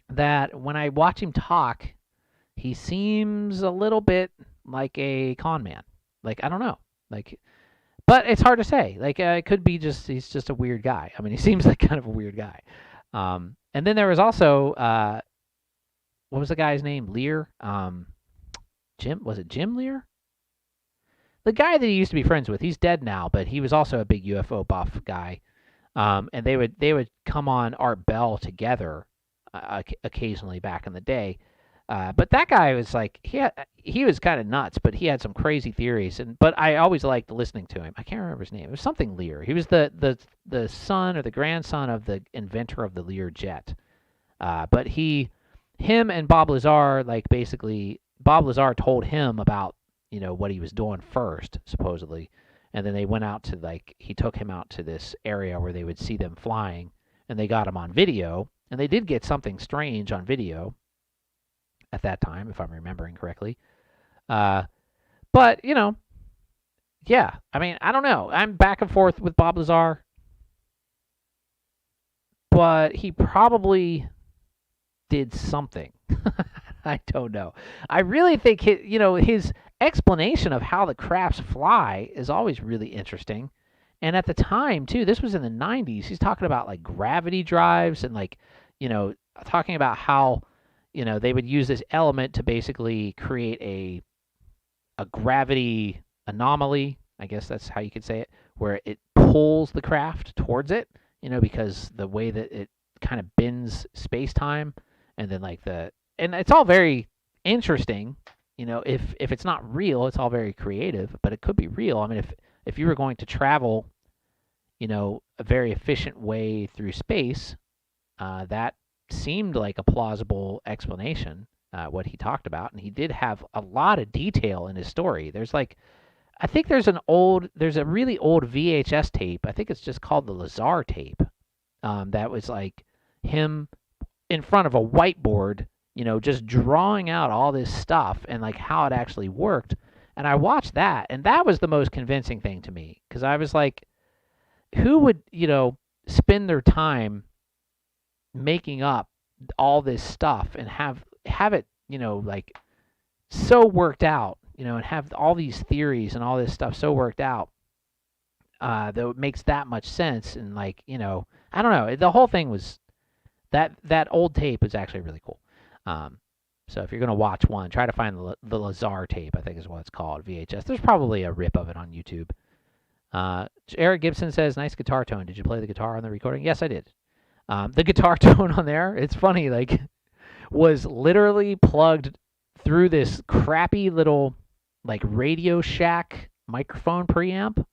that when I watch him talk, he seems a little bit like a con man. Like, I don't know. Like, but it's hard to say. Like, it could be he's just a weird guy. I mean, he seems like kind of a weird guy. And then there was also, what was the guy's name? Lear? Was it Jim Lear? The guy that he used to be friends with. He's dead now, but he was also a big UFO buff guy. And they would come on Art Bell together occasionally back in the day. But that guy was like, he was kind of nuts, but he had some crazy theories. But I always liked listening to him. I can't remember his name. It was something Lear. He was the son or the grandson of the inventor of the Lear jet. But him and Bob Lazar, like basically, Bob Lazar told him about you know, what he was doing first, supposedly. And then they went out to, like, he took him out to this area where they would see them flying, and they got him on video. And they did get something strange on video at that time, if I'm remembering correctly. But, you know, yeah, I mean, I don't know. I'm back and forth with Bob Lazar. But he probably did something. I don't know. I really think his explanation of how the crafts fly is always really interesting. And at the time, too, this was in the 90s. He's talking about, like, gravity drives and, like, you know, talking about how, you know, they would use this element to basically create a gravity anomaly, I guess that's how you could say it, where it pulls the craft towards it, you know, because the way that it kind of bends space-time, and then, like, and it's all very interesting, you know, if it's not real, it's all very creative, but it could be real. I mean, if you were going to travel, you know, a very efficient way through space, that seemed like a plausible explanation, what he talked about. And he did have a lot of detail in his story. There's, like, I think there's a really old VHS tape. I think it's just called the Lazar tape. That was, like, him in front of a whiteboard, you know, just drawing out all this stuff and, like, how it actually worked. And I watched that, and that was the most convincing thing to me, because I was like, who would, you know, spend their time making up all this stuff and have it, you know, like, so worked out, you know, and have all these theories and all this stuff so worked out that it makes that much sense. And, like, you know, I don't know. The whole thing was, that old tape is actually really cool. So if you're going to watch one, try to find the Lazar tape, I think is what it's called, VHS. There's probably a rip of it on YouTube. Eric Gibson says, nice guitar tone. Did you play the guitar on the recording? Yes, I did. The guitar tone on there, it's funny, like, was literally plugged through this crappy little, like, Radio Shack microphone preamp,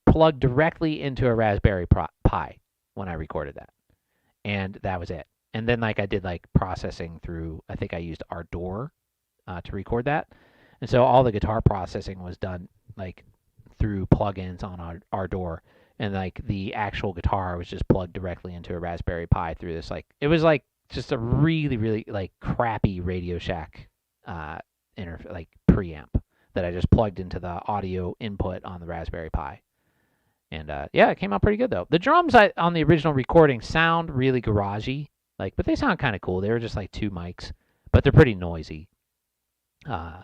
plugged directly into a Raspberry Pi when I recorded that. And that was it. And then, like, I did, like, processing through, I think I used Ardour to record that. And so all the guitar processing was done, like, through plugins on Ardour. And, like, the actual guitar was just plugged directly into a Raspberry Pi through this, like, it was, like, just a really, really, like, crappy Radio Shack like, preamp that I just plugged into the audio input on the Raspberry Pi. And, yeah, it came out pretty good, though. The drums on the original recording sound really garagey. Like, but they sound kind of cool. They were just, like, 2 mics, but they're pretty noisy. I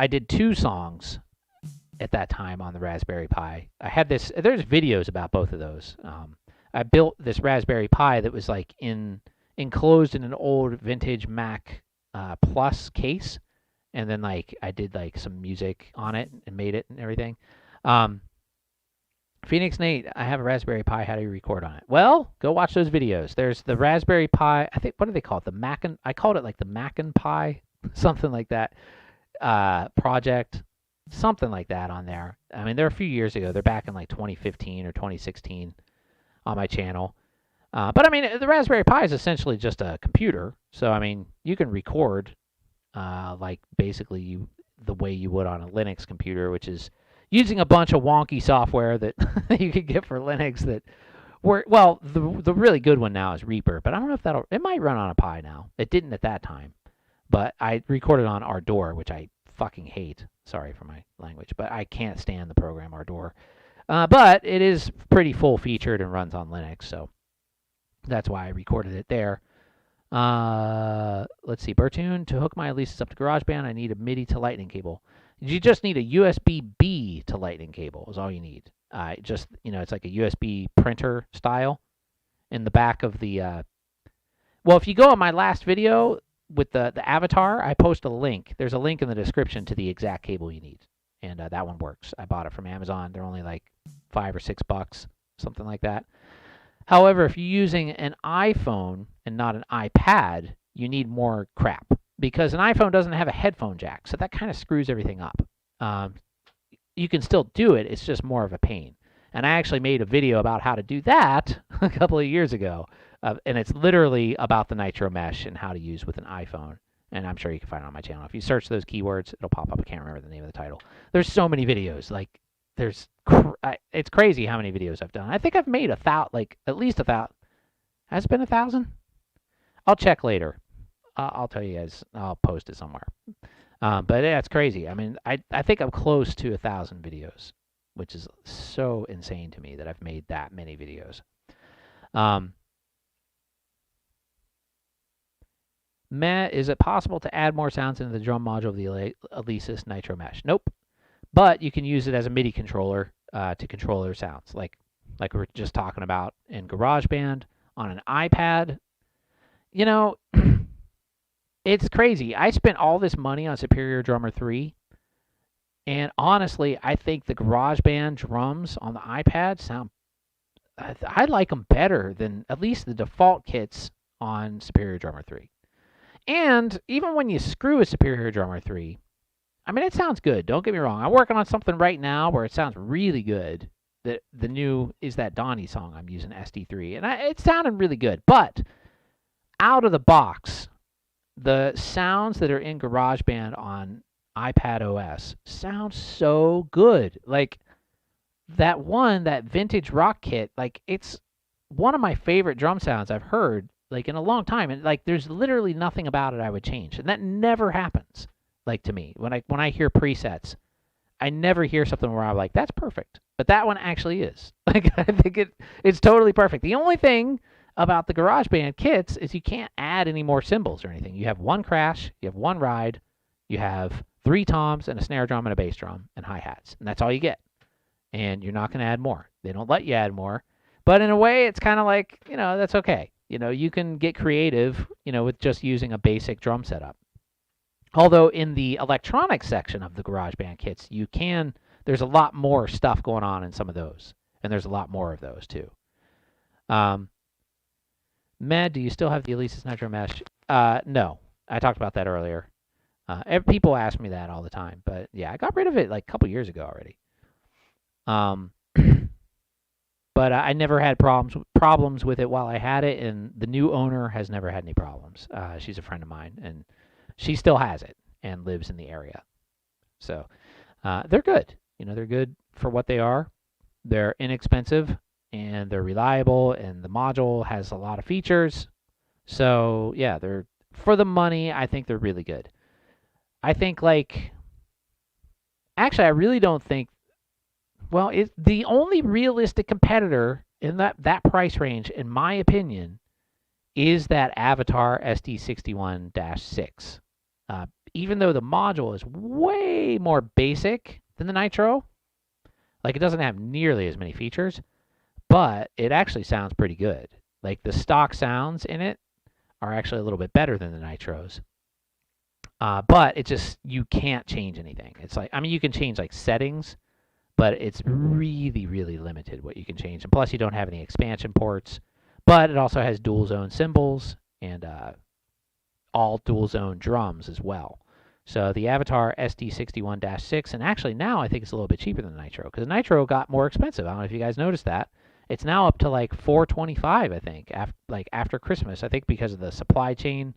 did 2 songs at that time on the Raspberry Pi. I had this, there's videos about both of those. I built this Raspberry Pi that was, like, enclosed in an old vintage Mac Plus case, and then, like, I did, like, some music on it and made it and everything. Phoenix Nate, I have a Raspberry Pi. How do you record on it? Well, go watch those videos. There's the Raspberry Pi. I think, what do they call it? The Mackin. I called it, like, the Mackin Pi, something like that. Project, something like that on there. I mean, they're a few years ago. They're back in, like, 2015 or 2016 on my channel. But I mean, the Raspberry Pi is essentially just a computer. So I mean, you can record, like, basically the way you would on a Linux computer, which is using a bunch of wonky software that you could get for Linux that were, well, the really good one now is Reaper, but I don't know if it might run on a Pi now. It didn't at that time, but I recorded on Ardour, which I fucking hate. Sorry for my language, but I can't stand the program Ardour. But it is pretty full-featured and runs on Linux, so that's why I recorded it there. Let's see, Bertune, to hook my Alesis up to GarageBand, I need a MIDI to Lightning cable. You just need a USB-B to Lightning cable is all you need. Just, you know, it's like a USB printer style in the back of the... Well, if you go on my last video with the avatar, I post a link. There's a link in the description to the exact cable you need. And that one works. I bought it from Amazon. They're only like $5 or $6, something like that. However, if you're using an iPhone and not an iPad, you need more crap, because an iPhone doesn't have a headphone jack, so that kind of screws everything up. You can still do it, it's just more of a pain. And I actually made a video about how to do that a couple of years ago, and it's literally about the Nitro Mesh and how to use with an iPhone. And I'm sure you can find it on my channel. If you search those keywords, it'll pop up. I can't remember the name of the title. There's so many videos. Like, it's crazy how many videos I've done. I think I've made at least 1,000. Has it been 1,000? I'll check later. I'll tell you guys. I'll post it somewhere. But yeah, it's crazy. I mean, I think I'm close to 1,000 videos, which is so insane to me that I've made that many videos. Matt, is it possible to add more sounds into the drum module of the Alesis Nitro Mesh? Nope. But you can use it as a MIDI controller to control their sounds, like we were just talking about in GarageBand, on an iPad. You know, it's crazy. I spent all this money on Superior Drummer 3, and honestly, I think the GarageBand drums on the iPad sound... I like them better than at least the default kits on Superior Drummer 3. And even when you screw a Superior Drummer 3, I mean, it sounds good. Don't get me wrong. I'm working on something right now where it sounds really good. The new is that Donnie song I'm using, SD3. And it's sounding really good. But out of the box, the sounds that are in GarageBand on iPad OS sound so good. Like, that vintage rock kit, like, it's one of my favorite drum sounds I've heard, like, in a long time. And, like, there's literally nothing about it I would change. And that never happens, like, to me. When I hear presets, I never hear something where I'm like, that's perfect. But that one actually is. Like, I think it's totally perfect. The only thing about the GarageBand kits is you can't add any more cymbals or anything. You have one crash, you have one ride, you have 3 toms and a snare drum and a bass drum and hi-hats. And that's all you get. And you're not going to add more. They don't let you add more. But in a way, it's kind of like, you know, that's okay. You know, you can get creative, you know, with just using a basic drum setup. Although in the electronics section of the GarageBand kits, there's a lot more stuff going on in some of those. And there's a lot more of those, too. Med, do you still have the Alesis Nitro Mesh? No. I talked about that earlier. People ask me that all the time. But, yeah, I got rid of it like a couple years ago already. But I never had problems with it while I had it, and the new owner has never had any problems. She's a friend of mine, and she still has it and lives in the area. So they're good. You know, they're good for what they are. They're inexpensive, and they're reliable, and the module has a lot of features. So, yeah, they're for the money, I think they're really good. I think, like... Actually, I really don't think... Well, it's the only realistic competitor in that price range, in my opinion, is that Avatar SD61-6. Even though the module is way more basic than the Nitro, like, it doesn't have nearly as many features, but it actually sounds pretty good. Like, the stock sounds in it are actually a little bit better than the Nitros. But it just, you can't change anything. It's like, I mean, you can change, like, settings, but it's really, really limited what you can change. And plus, you don't have any expansion ports. But it also has dual zone cymbals and all dual zone drums as well. So the Avatar SD61-6, and actually now I think it's a little bit cheaper than the Nitro, because the Nitro got more expensive. I don't know if you guys noticed that. It's now up to like $425, I think, after Christmas. I think because of the supply chain,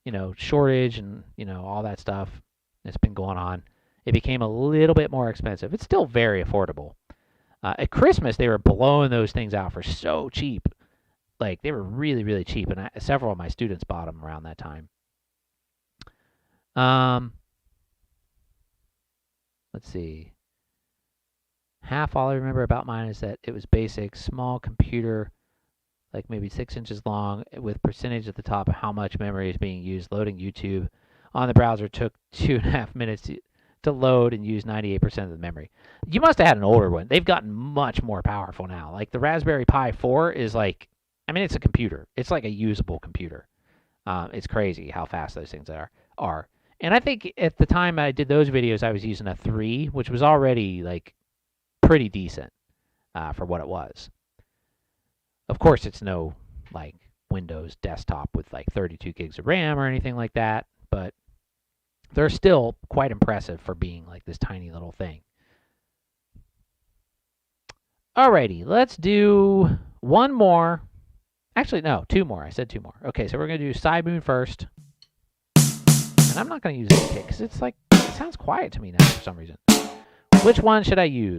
you know, shortage and, you know, all that stuff that's been going on. It became a little bit more expensive. It's still very affordable. At Christmas, they were blowing those things out for so cheap. Like, they were really, really cheap, and several of my students bought them around that time. Let's see. Half all I remember about mine is that it was basic, small computer, like maybe 6 inches long, with percentage at the top of how much memory is being used. Loading YouTube on the browser took 2.5 minutes to load and use 98% of the memory. You must have had an older one. They've gotten much more powerful now. Like, the Raspberry Pi 4 is like, I mean, it's a computer. It's like a usable computer. It's crazy how fast those things are. And I think at the time I did those videos, I was using a 3, which was already, like, pretty decent for what it was. Of course, it's no, like, Windows desktop with, like, 32 gigs of RAM or anything like that, but they're still quite impressive for being, like, this tiny little thing. Alrighty, let's do one more. Actually, no, 2 more. I said 2 more. Okay, so we're going to do Side Moon first. And I'm not going to use this kick because it's like, it sounds quiet to me now for some reason. Which one should I use?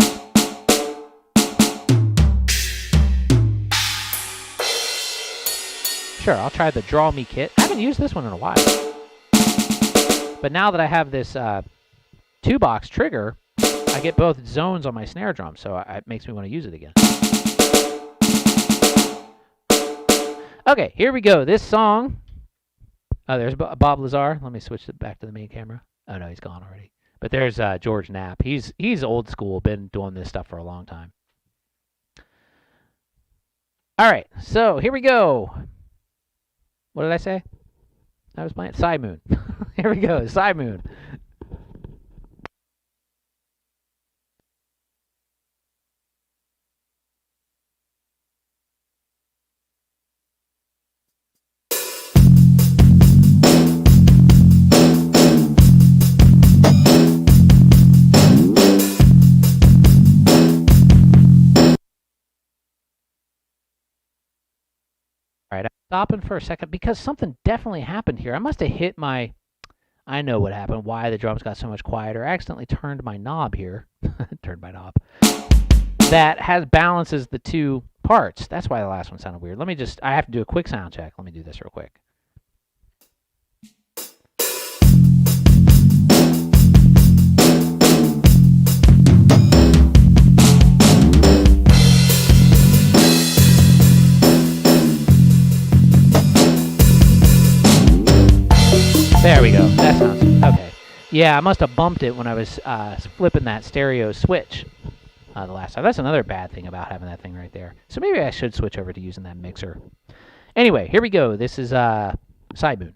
Sure, I'll try the Draw Me kit. I haven't used this one in a while. But now that I have this 2-box trigger, I get both zones on my snare drum, so it makes me want to use it again. Okay, here we go. This song. Oh, there's Bob Lazar. Let me switch it back to the main camera. Oh, no, he's gone already. But there's George Knapp. He's old school, been doing this stuff for a long time. All right, so here we go. What did I say? I was playing Side Moon. Here we go, Side Moon. All right, I'm stopping for a second because something definitely happened here. I must have hit my, I know what happened, why the drums got so much quieter. I accidentally turned my knob here, turned my knob, that balances the two parts. That's why the last one sounded weird. Let me just, I have to do a quick sound check. Let me do this real quick. There we go. That sounds okay. Yeah, I must have bumped it when I was flipping that stereo switch the last time. That's another bad thing about having that thing right there. So maybe I should switch over to using that mixer. Anyway, here we go. This is Side Moon.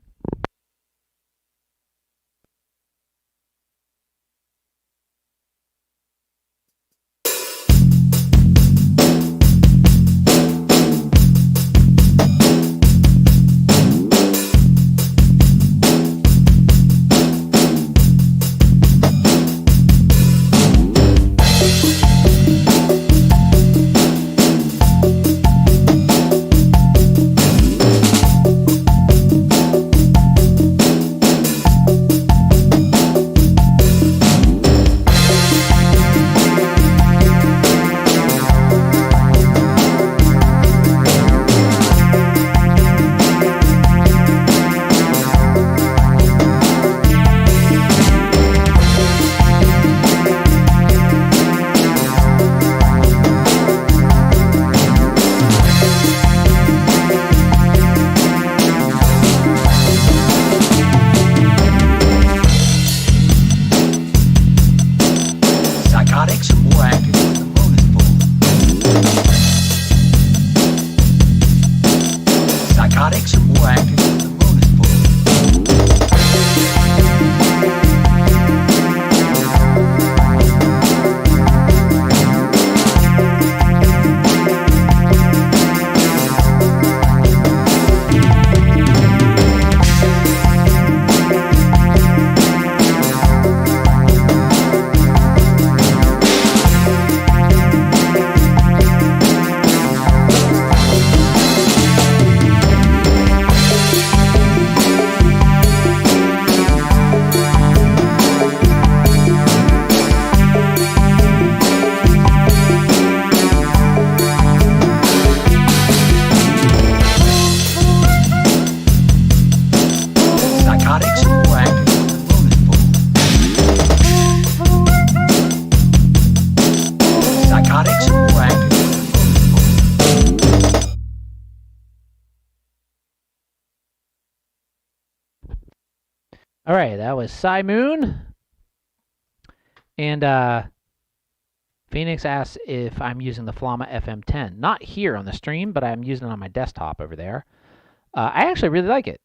All right, that was Side Moon. And Phoenix asks if I'm using the Flama FM10. Not here on the stream, but I'm using it on my desktop over there. I actually really like it.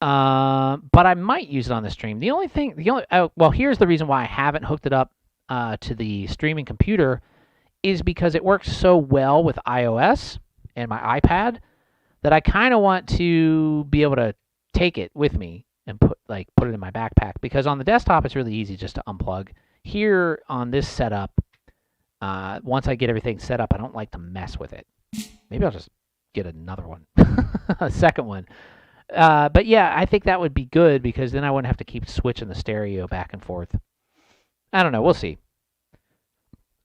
But I might use it on the stream. Well, here's the reason why I haven't hooked it up to the streaming computer is because it works so well with iOS and my iPad that I kind of want to be able to take it with me and put it in my backpack, because on the desktop it's really easy just to unplug. Here on this setup, once I get everything set up, I don't like to mess with it. Maybe I'll just get another one, a second one. But yeah, I think that would be good because then I wouldn't have to keep switching the stereo back and forth. I don't know. We'll see.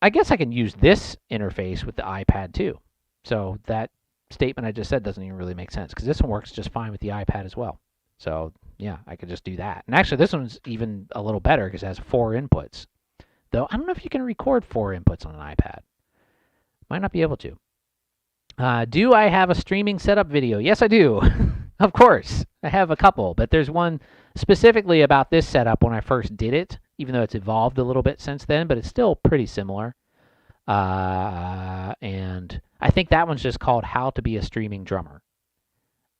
I guess I can use this interface with the iPad too. So that statement I just said doesn't even really make sense because this one works just fine with the iPad as well. So yeah, I could just do that. And actually, this one's even a little better because it has 4 inputs. Though I don't know if you can record 4 inputs on an iPad. Might not be able to. Do I have a streaming setup video? Yes, I do. Of course. I have a couple, but there's one specifically about this setup when I first did it, even though it's evolved a little bit since then, but it's still pretty similar. And I think that one's just called How to Be a Streaming Drummer.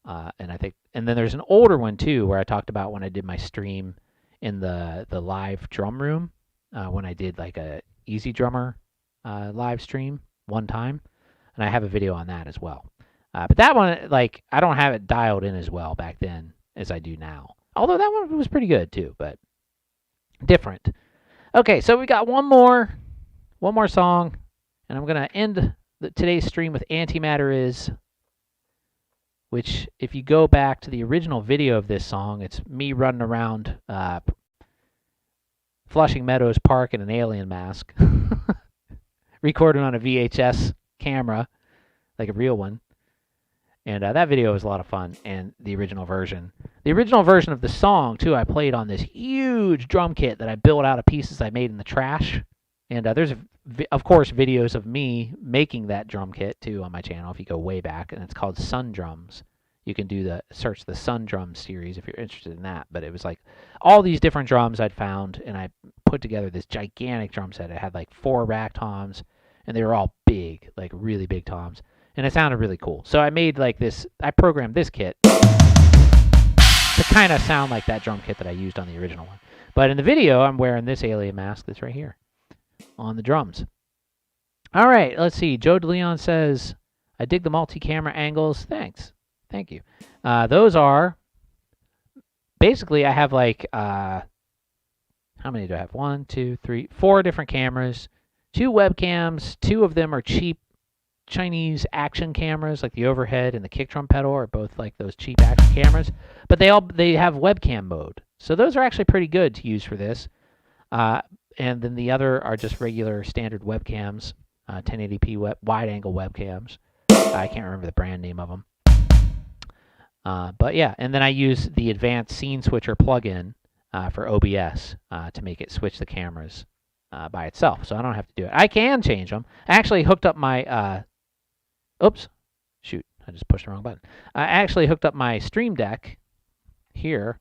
And then there's an older one too, where I talked about when I did my stream in the live drum room, when I did like a Easy Drummer live stream one time, and I have a video on that as well. But that one, like, I don't have it dialed in as well back then as I do now. Although that one was pretty good too, but different. Okay, so we got one more song, and I'm gonna end today's stream with Antimatter Is, which, if you go back to the original video of this song, it's me running around Flushing Meadows Park in an alien mask, recorded on a VHS camera, like a real one. And that video was a lot of fun, and the original version. The original version of the song, too, I played on this huge drum kit that I built out of pieces I made in the trash. And there's, of course, videos of me making that drum kit, too, on my channel, if you go way back, and it's called Sun Drums. You can search the Sun Drums series if you're interested in that. But it was like all these different drums I'd found, and I put together this gigantic drum set. It had like 4 rack toms, and they were all big, like really big toms. And it sounded really cool. So I made like this, I programmed this kit to kind of sound like that drum kit that I used on the original one. But in the video, I'm wearing this alien mask that's right here on the drums. All right, let's see. Joe DeLeon says, I dig the multi-camera angles. Thanks. Thank you. Those are, basically I have like, how many do I have? 1, 2, 3, 4 different cameras, 2 webcams. 2 of them are cheap Chinese action cameras, like the overhead and the kick drum pedal are both like those cheap action cameras, but they have webcam mode, so those are actually pretty good to use for this. And then the other are just regular standard webcams, 1080p wide angle webcams. I can't remember the brand name of them, but yeah. And then I use the advanced scene switcher plugin for OBS to make it switch the cameras by itself, so I don't have to do it. I can change them. I actually hooked up my oops, shoot, I just pushed the wrong button. I actually hooked up my Stream Deck here,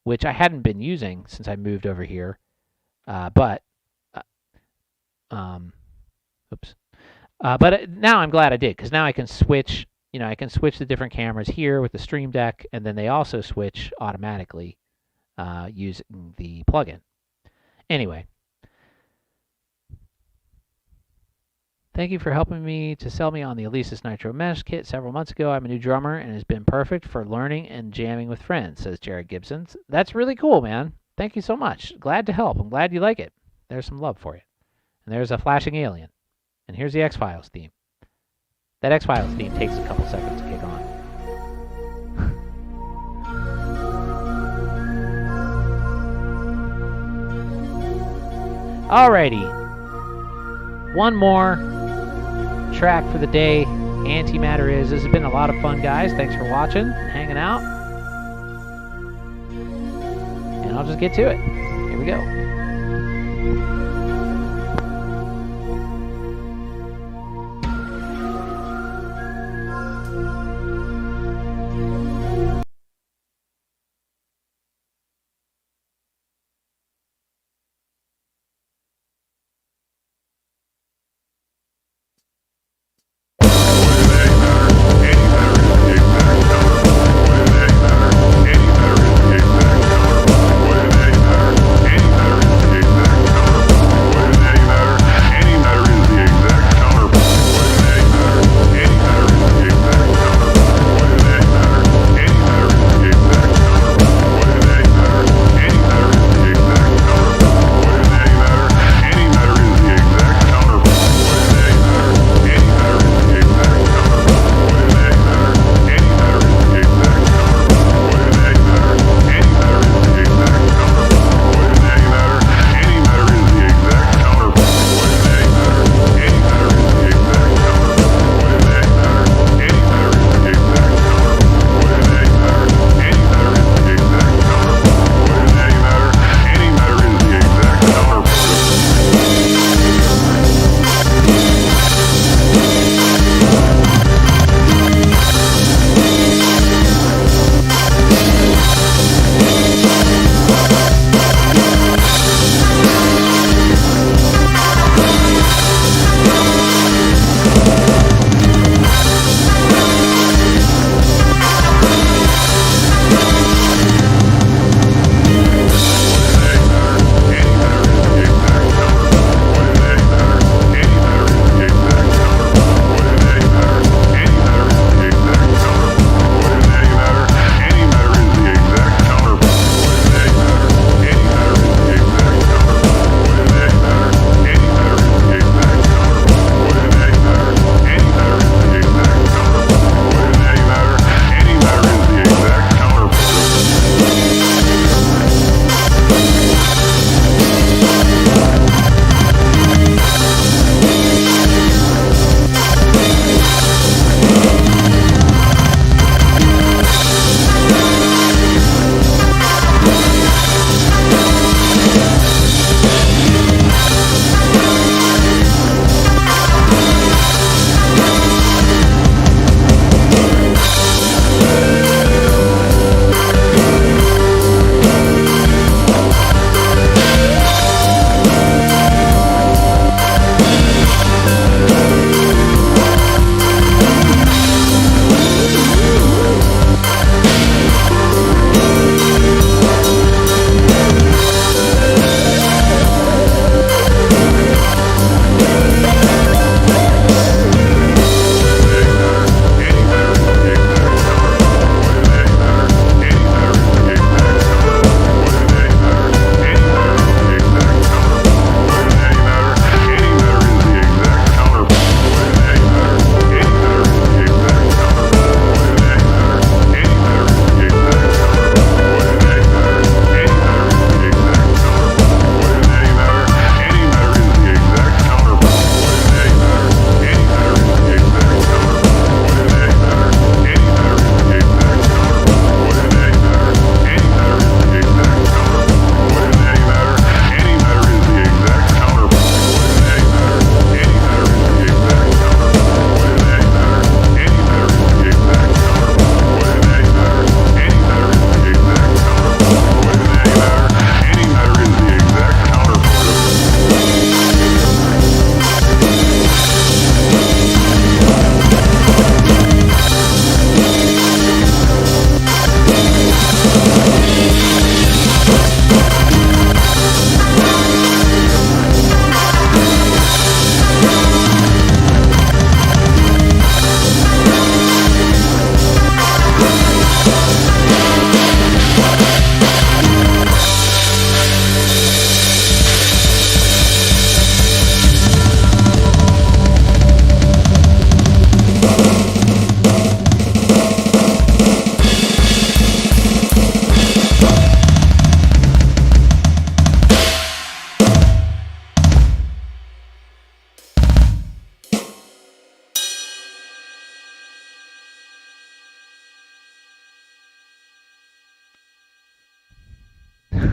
which I hadn't been using since I moved over here, but now I'm glad I did, because now I can switch, I can switch the different cameras here with the Stream Deck, and then they also switch automatically using the plugin. Anyway. Thank you for helping me to sell me on the Alesis Nitro Mesh kit several months ago. I'm a new drummer and it has been perfect for learning and jamming with friends, says Jared Gibson. That's really cool, man. Thank you so much. Glad to help. I'm glad you like it. There's some love for you. And there's a flashing alien. And here's the X-Files theme. That X-Files theme takes a couple seconds to kick on. Alrighty. One more track for the day. Antimatter Is. This has been a lot of fun, guys. Thanks for watching and hanging out. And I'll just get to it. Here we go.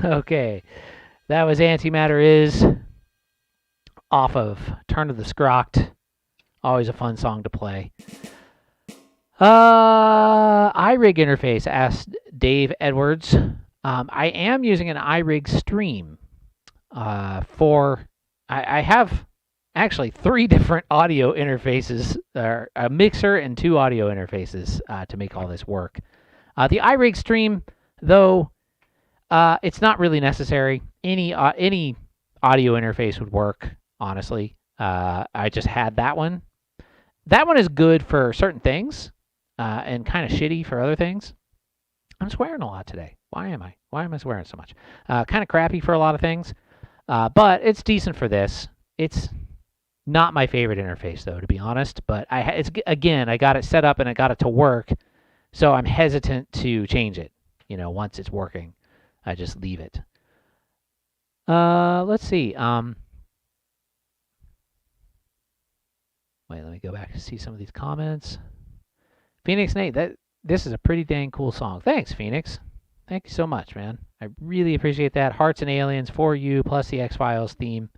Okay. That was Antimatter Is off of Turn of the Scroct. Always a fun song to play. iRig interface, asked Dave Edwards. I am using an iRig Stream for... I have actually 3 different audio interfaces, a mixer and 2 audio interfaces to make all this work. The iRig Stream, though, it's not really necessary. Any audio interface would work, honestly. I just had that one. That one is good for certain things and kind of shitty for other things. I'm swearing a lot today. Why am I? Why am I swearing so much? Kind of crappy for a lot of things, but it's decent for this. It's not my favorite interface, though, to be honest. But again, I got it set up and I got it to work, so I'm hesitant to change it. You know, once it's working, I just leave it. Let's see. Wait, let me go back and see some of these comments. Phoenix Nate, this is a pretty dang cool song. Thanks, Phoenix. Thank you so much, man. I really appreciate that. Hearts and Aliens for you, plus the X-Files theme.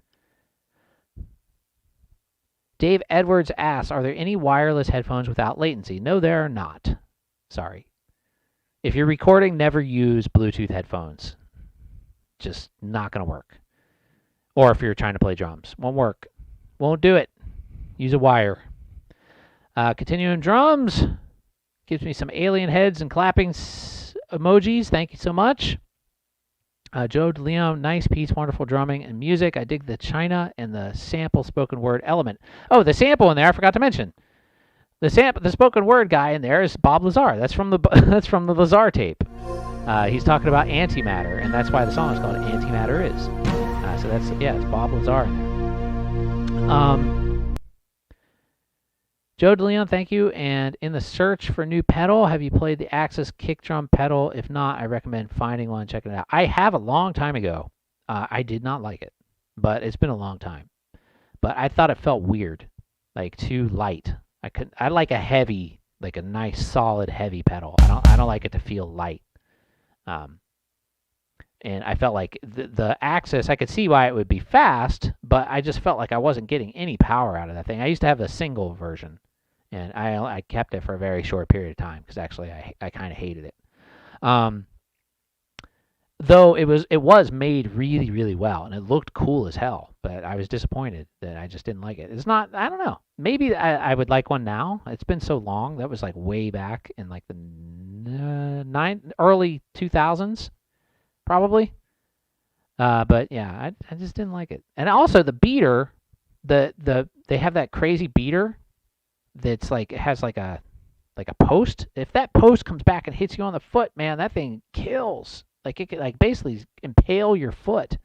Dave Edwards asks, are there any wireless headphones without latency? No, there are not. Sorry. If you're recording, never use Bluetooth headphones. Just not going to work. Or if you're trying to play drums. Won't work. Won't do it. Use a wire. Continuing drums. Gives me some alien heads and clapping emojis. Thank you so much. Joe DeLeon, nice piece, wonderful drumming and music. I dig the China and the sample spoken word element. Oh, the sample in there, I forgot to mention. The spoken word guy in there is Bob Lazar. That's from the Lazar tape. He's talking about antimatter, and that's why the song is called Antimatter Is. So that's, yeah, it's Bob Lazar in there. Joe DeLeon, thank you. And in the search for new pedal, have you played the Axis kick drum pedal? If not, I recommend finding one, checking it out. I have a long time ago. I did not like it, but it's been a long time. But I thought it felt weird, like too light. I like a heavy, like a nice solid heavy pedal. I don't like it to feel light. And I felt like the Axis, I could see why it would be fast, but I just felt like I wasn't getting any power out of that thing. I used to have a single version, and I kept it for a very short period of time because actually I kind of hated it. Though it was made really, really well, and it looked cool as hell, but I was disappointed that I just didn't like it. It's not, I don't know. Maybe I would like one now. It's been so long. That was like way back in like the early 2000s. Probably. But yeah, I just didn't like it. And also the beater, they have that crazy beater that's like, it has like a post. If that post comes back and hits you on the foot, man, that thing kills. Like it could like basically impale your foot.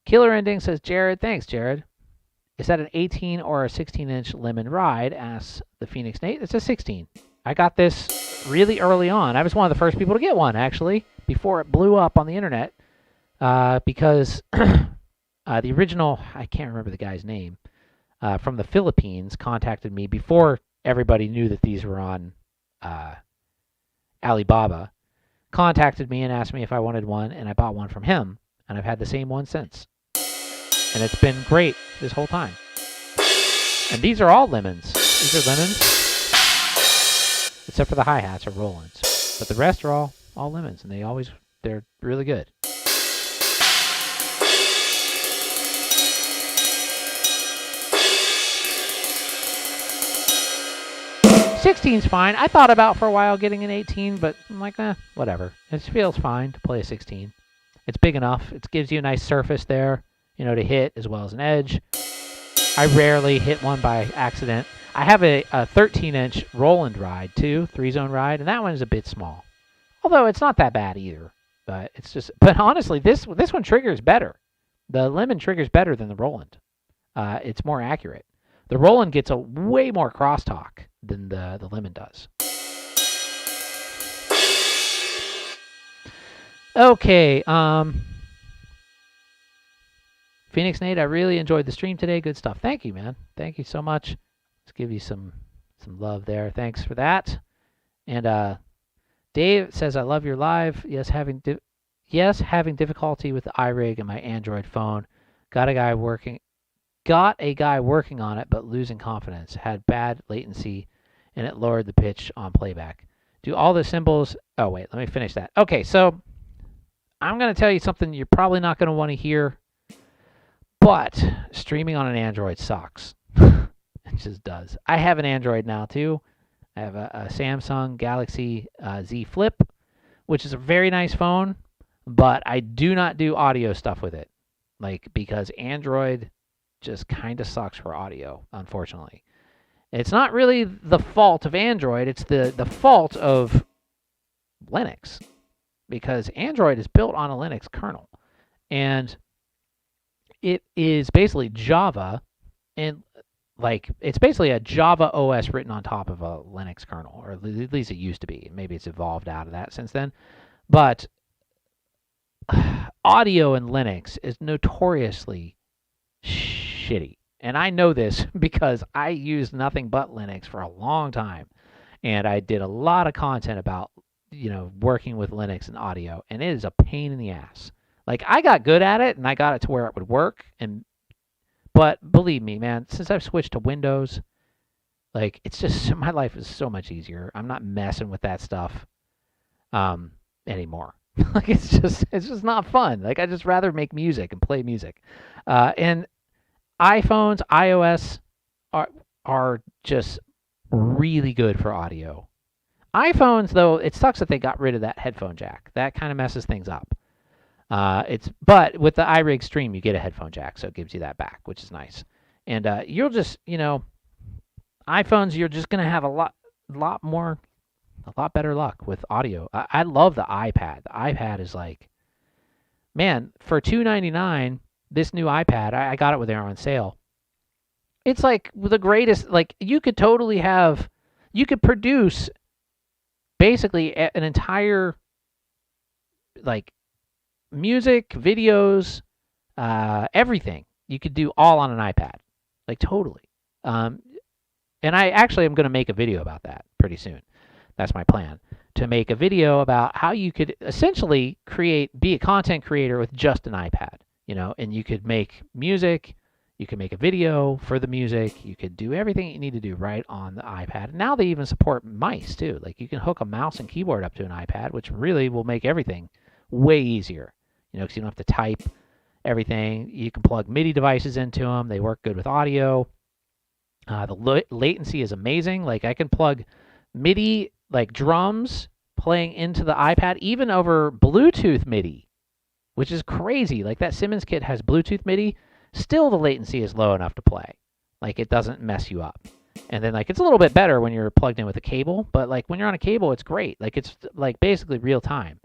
Killer Ending says, Jared, thanks, Jared. Is that an 18 or a 16-inch Lemon Ride? Asks the Phoenix Nate. It's a 16. I got this really early on. I was one of the first people to get one, actually, before it blew up on the internet, because the original, I can't remember the guy's name, from the Philippines contacted me before everybody knew that these were on Alibaba, contacted me and asked me if I wanted one, and I bought one from him, and I've had the same one since. And it's been great this whole time. And these are all lemons. These are lemons. Except for the hi-hats are Rolands. But the rest are all lemons, and they're really good. '16's fine. I thought about for a while getting an 18, but I'm like, whatever. It feels fine to play a 16. It's big enough. It gives you a nice surface there, you know, to hit as well as an edge. I rarely hit one by accident. I have a 13-inch Roland ride, too, 3-zone ride, and that one is a bit small. Although it's not that bad either. But it's just, but honestly, this one triggers better. The Lemon triggers better than the Roland. It's more accurate. The Roland gets a way more crosstalk than the Lemon does. Okay, Phoenix Nate, I really enjoyed the stream today. Good stuff. Thank you, man. Thank you so much. Let's give you some love there. Thanks for that. And Dave says, I love your live. Yes, having difficulty with the iRig and my Android phone. Got a guy working on it, but losing confidence. Had bad latency, and it lowered the pitch on playback. Do all the cymbals... Oh, wait, let me finish that. Okay, so I'm going to tell you something you're probably not going to want to hear, but streaming on an Android sucks. It just does. I have an Android now, too. I have a Samsung Galaxy Z Flip, which is a very nice phone, but I do not do audio stuff with it, because Android just kind of sucks for audio, unfortunately. It's not really the fault of Android, it's the fault of Linux, because Android is built on a Linux kernel, and it is basically Java, and it's basically a Java OS written on top of a Linux kernel, or at least it used to be. Maybe it's evolved out of that since then. But audio in Linux is notoriously shitty. And I know this because I used nothing but Linux for a long time. And I did a lot of content about, working with Linux and audio. And it is a pain in the ass. I got good at it, and I got it to where it would work, but believe me, man, since I've switched to Windows, it's just, my life is so much easier. I'm not messing with that stuff anymore. It's just not fun. I just rather make music and play music. And iPhones, iOS are just really good for audio. iPhones, though, it sucks that they got rid of that headphone jack. That kind of messes things up. But with the iRig Stream, you get a headphone jack, so it gives you that back, which is nice. And you'll just, iPhones, you're just gonna have a lot better luck with audio. I love the iPad. The iPad is man, for $299, this new iPad, I got it when they were on sale. It's the greatest. You could totally you could produce basically an entire music, videos, everything you could do all on an iPad, totally. And I actually am going to make a video about that pretty soon. That's my plan, to make a video about how you could essentially be a content creator with just an iPad, and you could make music, you could make a video for the music, you could do everything you need to do right on the iPad. Now they even support mice too. You can hook a mouse and keyboard up to an iPad, which really will make everything way easier. Because you don't have to type everything. You can plug MIDI devices into them. They work good with audio. The latency is amazing. I can plug MIDI, drums playing into the iPad, even over Bluetooth MIDI, which is crazy. That Simmons kit has Bluetooth MIDI. Still, the latency is low enough to play. It doesn't mess you up. And then, it's a little bit better when you're plugged in with a cable. But, when you're on a cable, it's great. It's, basically real time.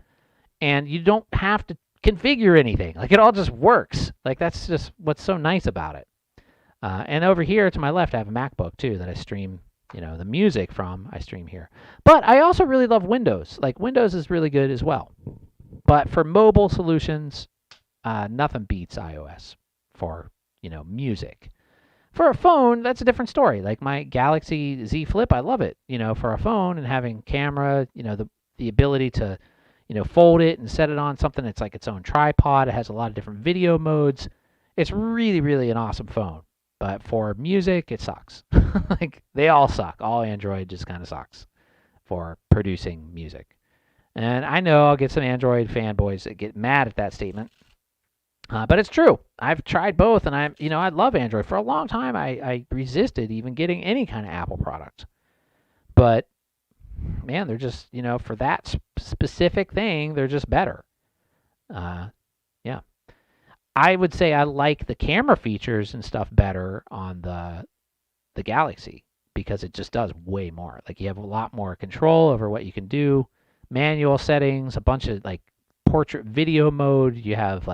And you don't have to configure anything. It all just works. That's just what's so nice about it. And over here to my left, I have a MacBook too that I stream, the music from. I stream here. But I also really love Windows. Windows is really good as well. But for mobile solutions, nothing beats iOS for, music. For a phone, that's a different story. My Galaxy Z Flip, I love it, for a phone, and having camera, the ability to fold it and set it on something that's its own tripod. It has a lot of different video modes. It's really, really an awesome phone. But for music, it sucks. They all suck. All Android just kind of sucks for producing music. And I know I'll get some Android fanboys that get mad at that statement. But it's true. I've tried both, and I love Android. For a long time, I resisted even getting any kind of Apple product. But man, they're just, for that specific thing, they're just better. Yeah. I would say I like the camera features and stuff better on the Galaxy, because it just does way more. You have a lot more control over what you can do. Manual settings, a bunch of portrait video mode. You have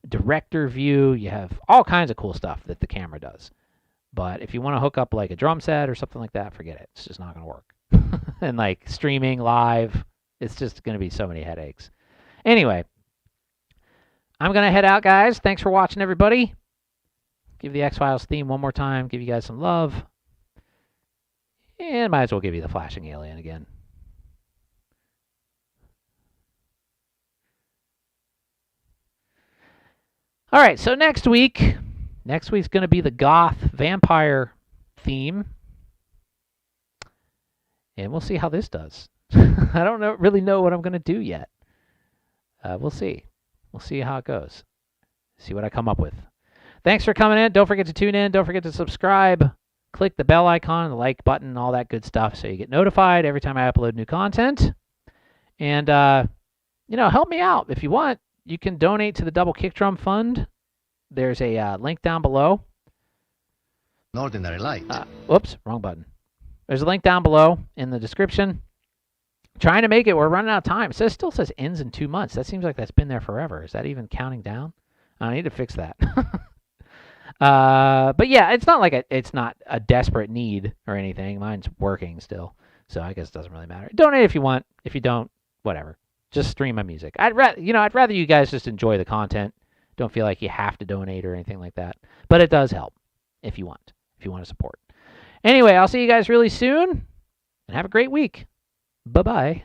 director view. You have all kinds of cool stuff that the camera does. But if you want to hook up a drum set or something like that, forget it. It's just not going to work. And streaming live, it's just going to be so many headaches. Anyway, I'm going to head out, guys. Thanks for watching, everybody. Give the X-Files theme one more time. Give you guys some love. And might as well give you the flashing alien again. All right, so next week's going to be the goth vampire theme. And we'll see how this does. I don't really know what I'm going to do yet. We'll see. We'll see how it goes. See what I come up with. Thanks for coming in. Don't forget to tune in. Don't forget to subscribe. Click the bell icon, the like button, all that good stuff so you get notified every time I upload new content. And, help me out. If you want, you can donate to the Double Kick Drum Fund. There's a link down below. An ordinary light. Whoops, wrong button. There's a link down below in the description. Trying to make it. We're running out of time. It still says ends in 2 months. That seems like that's been there forever. Is that even counting down? I need to fix that. But yeah, it's not like it's not a desperate need or anything. Mine's working still, so I guess it doesn't really matter. Donate if you want. If you don't, whatever. Just stream my music. I'd rather you guys just enjoy the content. Don't feel like you have to donate or anything like that. But it does help if you want to support. Anyway, I'll see you guys really soon, and have a great week. Bye-bye.